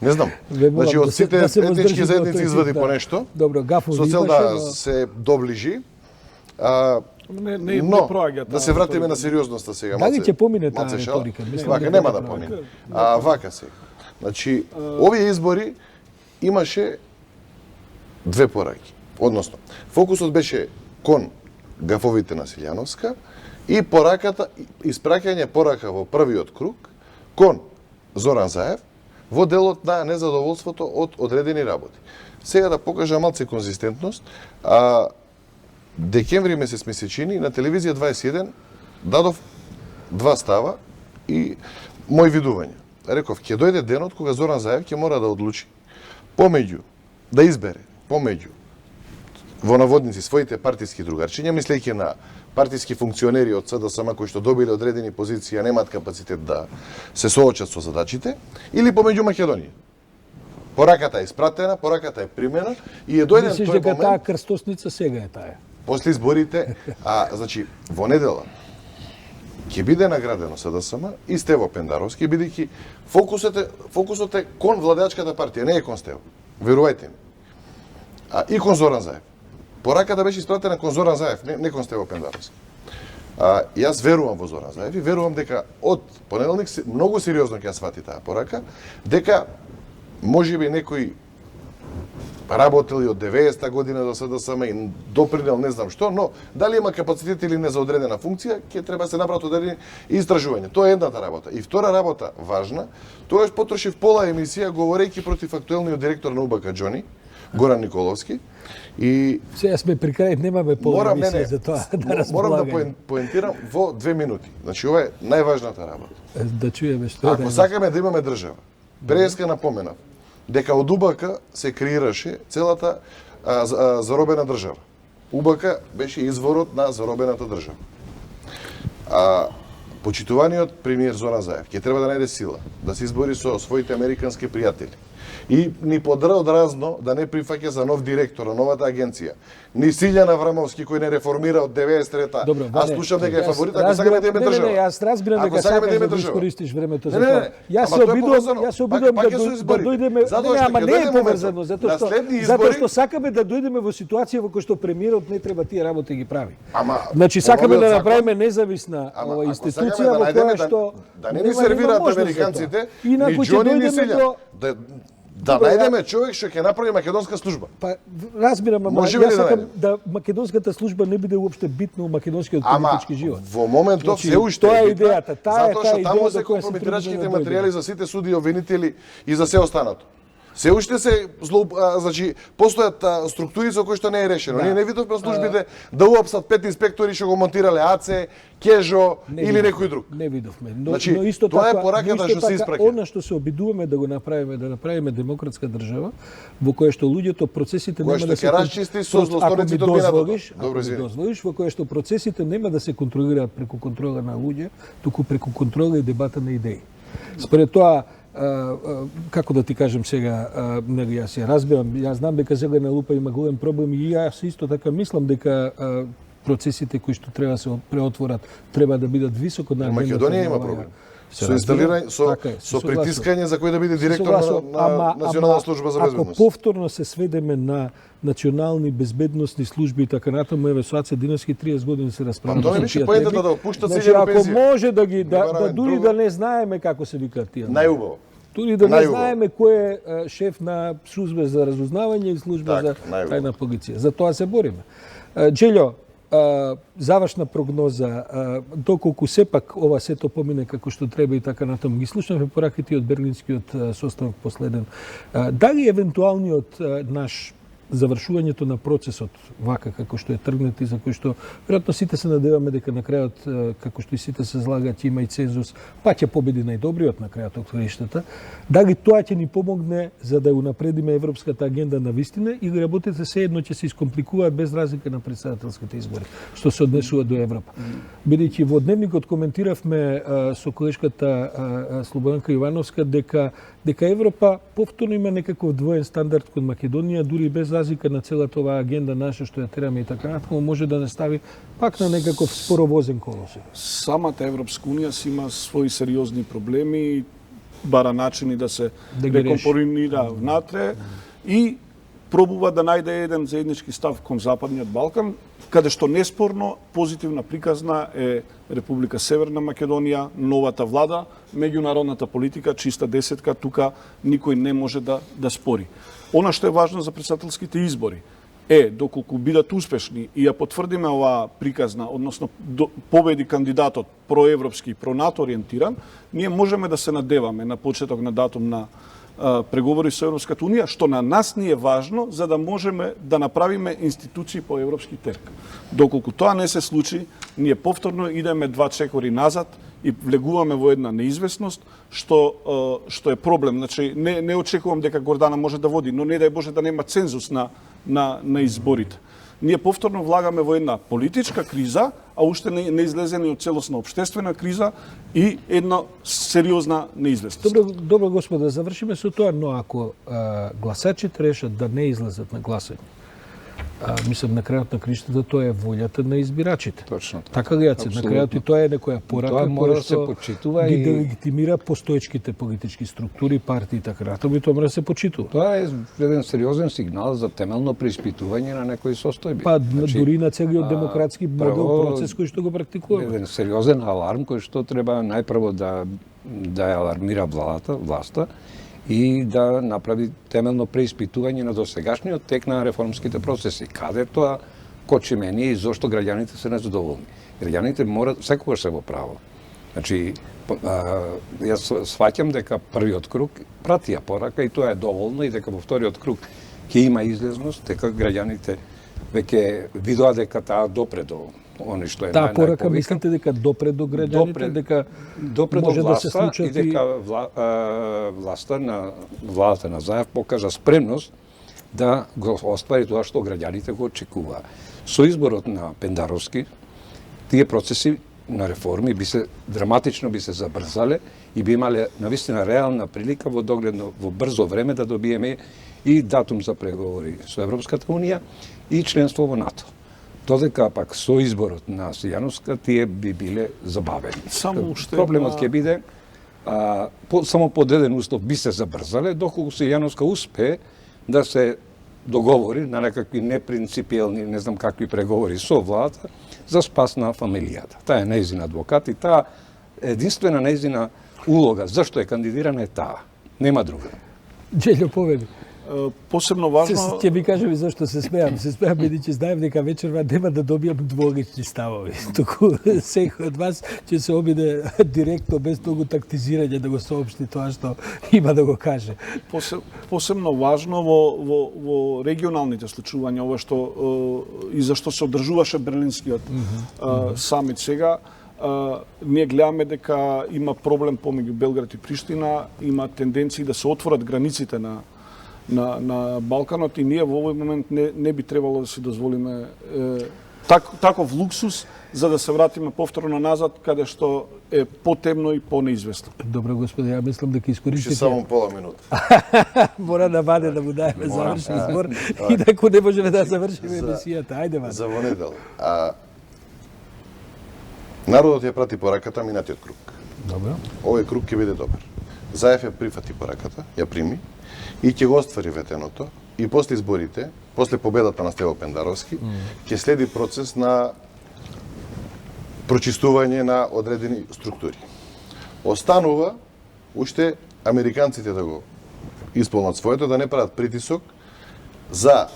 Не знам. Ве молам Значи од да се- сите да се етнички воздржите заедници од тој извади тип, по да. нешто. Добро, гафови Со цел имаше, да но- се доближи. Не Но, проаѓа да се вратиме на сериозноста сега. Дали малце- ќе помине таа малце шала. реторика? Мислам Вака дека нема ќе да помине. помине. Вака сега. Значи, овие избори имаше две пораки. Односно, фокусот беше кон гафовите на Силјановска и пораката, испраќање порака во првиот круг кон Зоран Заев во делот на незадоволството од одредени работи. Сега да покажа малце конзистентност, декември месец ми се чини на телевизија 21 дадов два става и мои видувања. Реков, ќе дојде денот кога Зоран Заев ќе мора да одлучи помеѓу, да избере помеѓу во наводници своите партиски другарчиња, мислејќи на партиски функционери од СДСМ кои што добиле одредени позиции, а немаат капацитет да се соочат со задачите, или помеѓу Македонија. Пораката е испратена, пораката е примена и е дојден Мислиш тој дека таа момент крстосница сега е таа? после изборите, значи во недела ќе биде наградено СДСМ и Стево Пендаровски, бидејќи фокусот е кон владеачката партија, не е кон Стево. Верувајте ми. И кон Зоран Заев. Пораката беше испратена кон Зоран Заев, не кон Стево Пендаровски. Јас верувам во Зоран Заев и верувам дека од понеделник многу сериозно ќе ја свати таа порака, дека можеби некој работел и од 90-та година до СДСМ и допринел не знам што, но дали има капацитет или не за одредена функција, ќе треба се направат одредени истражувања. Тоа е едната работа. И втора работа, важна, тогаш потрошив пола емисија говорејќи против актуелниот директор на УБК Џони, Горан Николовски, и Сега сме при крај, немаме пола емисија за тоа да морам да располагаме. поентирам во 2 минути. Значи, ова е најважната работа. Да чуеме што е. Ако сакаме да имаме држава, преска напоменав, дека од УБК се креираше целата заробена држава. УБК беше изворот на заробената држава. Почитуваниот премиер Зоран Заев ќе треба да најде сила да се избори со своите американски пријатели и ни подрод разно да не прифаќа за нов директор на новата агенција. Ни Силјан Аврамовски кој не реформира од 93-та. Аз слушам дека е фаворит, ако сакаме да име држава. Не, јас разбирам дека сакаш да искористиш времето за тоа. Јас се обидувам да дојдеме, ама не е поврзано, затоа што сакаме да дојдеме во ситуација во која што премиерот не треба тие работи ги прави. Значи сакаме да направиме независна институција во која што да не ни сервираат американците, ни Џони ни Силјан. Да најдеме човек што ќе направи македонска служба. Па разбирам, ама јас сакам да македонската служба не биде уопште битна у македонскиот политички живот. Во моментов се уште тоа е идејата, затоа што таму се компрометирачките материјали за сите суди, обвинители и за се останато. Се уште се значи постојат структури со кои што не е решено. Ние не видовме службите да уапсат 5 инспектори што го монтирале АЦ, Кежо или некој друг. Не видовме. Но исто тоа е пораката што се испраќа. Она што се обидуваме да го направиме, да направиме демократска држава во која што луѓето процесите нема да се расчисти со злосторниците од минатото. Добро, дозволиш, во која што процесите нема да се контролираат преку контрола на луѓе, туку преку контрола и дебата на идеи. Според тоа како да ти кажем сега, јас ја разбирам, јас знам дека сега на Лупа има голем проблем и јас исто така мислам дека процесите кои што треба да се преотворат треба да бидат високо на агендата. Македонија има проблем. Со инсталирање, со притискање за кој да биде директор на Национална служба за безбедност. Ако повторно се сведеме на национални безбедносни служби и така натаму, еве со Аце Диновски 30 години се расправа. Тоа беше поентата да отпуштат сите на пензија. Ако може да ги дури да не знаеме како се викаат тие. Најубаво. Дури да не знаеме кој е шеф на служба за разузнавање и служба за тајна полиција. За тоа се бориме. Џелјо, завршна прогноза, доколку сепак ова сето помине како што треба и така натаму. Ги слушнавме пораките од Берлинскиот состанок последен. Дали евентуалниот наш завршувањето на процесот вака како што е тргнат и за кој што веројатно сите се надеваме дека на крајот како што и сите се злагаат има и цензус, па ќе победи најдобриот на крајот од краиштата. Дали тоа ќе ни помогне за да унапредиме европската агенда на вистина или работите се едно ќе се искомпликуваат без разлика на претседателските избори што се однесува до Европа. Бидејќи во дневникот коментиравме со колешката Слободанка Ивановска дека Европа повторно има некаков двоен стандард кон Македонија, дури без разлика на целата оваа агенда наша што ја тераме и така натаму, може да не стави пак на некаков споровозен колосек. Самата Европска унија си има своји сериозни проблеми, бара начини да се рекомпонира внатре и пробува да најде еден заеднички став кон Западниот Балкан, каде што неспорно позитивна приказна е Република Северна Македонија, новата влада, меѓународната политика, чиста десетка, тука никој не може да спори. Она што е важно за претседателските избори е, доколку бидат успешни и ја потврдиме оваа приказна, односно победи кандидатот проевропски, пронато ориентиран, ние можеме да се надеваме на почеток на датум на преговори со Европската унија, што на нас ни е важно за да можеме да направиме институции по европски терк. Доколку тоа не се случи, ние повторно идеме 2 чекори назад и влегуваме во една неизвестност што е проблем. Значи не очекувам дека Гордана може да води, но не дај Боже да нема цензус на изборите. Ние повторно влагаме во една политичка криза, а уште не излезени од целосна општествена криза и една сериозна неизвестност. Добро господа, да завршиме со тоа, но ако гласачите решат да не излезат на гласање, мислам на крајот на криштата тоа е волјата на избирачите. Точно така. Така Јаце, на крајот и тоа е некоја порака која што ги делегитимира постоечките политички структури, партии и така натаму, и тоа мора да се почитува. Тоа е еден сериозен сигнал за темелно преиспитување на некои состојби. Па дури на целиот демократски модел, процес кој што го практикуваме. Еден сериозен аларм кој што треба најпрво да ја алармира власта и да направи темелно преиспитување на досегашниот тек на реформските процеси. Каде тоа кочи мене и зошто граѓаните се незадоволни. Граѓаните морат секогаш се во право. Значи, јас сваќам дека првиот круг пратија порака и тоа е доволно и дека во вториот круг ќе има излезност, дека граѓаните веќе видоа дека таа допре до они што е Таа порака најповика. мислите дека допре до граѓаните, дека допре до може да се власта случат и дека владата на Заев покажа спремност да го оствари тоа што граѓаните го очекуваа. Со изборот на Пендаровски, тие процеси на реформи драматично би се забрзале и би имале навистина реална прилика во догледно, во брзо време да добиеме и датум за преговори со Европската Унија и членство во НАТО. Додека пак со изборот на Сијановска тие би биле забавени. Само уште Проблемот ќе биде само под еден услов би се забрзале, доколку Сијановска успее да се договори на некакви непринципиелни, не знам какви преговори со владата за спас на фамилијата. Таа е нејзина адвокат и таа единствена нејзина улога зашто е кандидирана е таа. Нема друга. Джелјо поведи. Посебно важно... Ќе ви кажам и зашто се смеам. Се смеам бидејќи знаев дека вечерва нема да добијам дволични ставови. Туку секој од вас ќе се обиде директно, без многу тактизирање да го соопшти тоа што има да го каже. Посебно важно во регионалните случувања, ова што и зашто се одржуваше Берлинскиот самит сега, ние гледаме дека има проблем помеѓу Белград и Приштина, има тенденции да се отворат границите на Балканот и ние во овој момент не би требало да си дозволиме таков луксус за да се вратиме повторно назад каде што е потемно и понеизвестно. Добро, господи, ја мислам дека искористите... само пола минута. Мора да ваде да му даеме завршен збор, инаку не можеме да завршиме емисијата. Ајде, Ваде. За во недела. Народот ја прати пораката минатиот круг. Добро. Овој круг ќе биде добар. Заев ја прифати пораката, ја прими и ќе го оствари ветеното и после изборите, после победата на Стево Пендаровски, ќе следи процес на прочистување на одредени структури. Останува уште американците да го исполнат своето, да не прават притисок за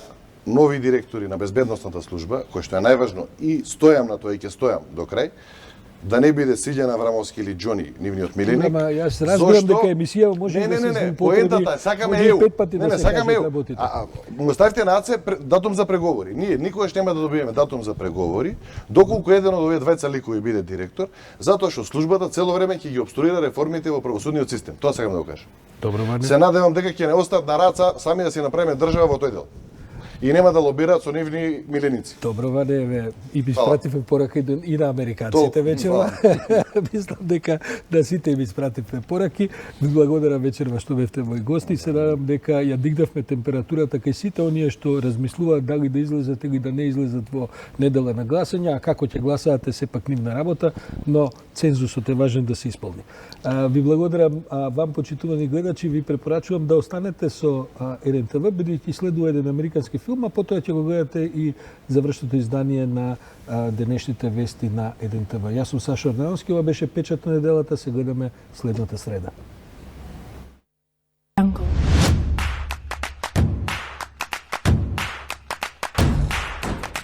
нови директори на безбедносната служба, кој што е најважно и стојам на тоа и ќе стојам до крај, да не биде Силјан Аврамовски или Џони, нивниот миленик. Ама јас разбирам дека емисија може да се злоупотреби. Поентата е, сакаме може ЕУ. пет пати да се сакаме кажат ЕУ. работите. Му ставите на АЦЕ датум за преговори. Ние никогаш нема да добиеме датум за преговори, доколку еден од овие двајца ликови биде директор, затоа што службата цело време ќе ги обструира реформите во правосудниот систем. Тоа сакам да го кажам. Добро, Ваде. Се надевам дека ќе не остат на раца сами да си направиме држава во тој дел. И нема да лобираат со нивни миленици. Добро, Ваде, и би испративме порака и на американците вечерва. Мислам дека на сите им испративме пораки. Ви благодарам вечерва што бевте мои гости и се надам дека ја дигнавме температурата кај сите оние што размислуваат дали да излезат или да не излезат во недела на гласање, а како ќе гласаат е сепак нивна работа, но цензусот е важен да се исполни. Ви благодарам, вам почитувани гледачи, ви препорачувам да останете со РНТВ, бидејќи следува еден американски филм, а потоа ќе го гледате и завршното издание на денешните вести на РНТВ. Јас сум Сашо Ордановски, ова беше Печат на неделата, се гледаме следната среда.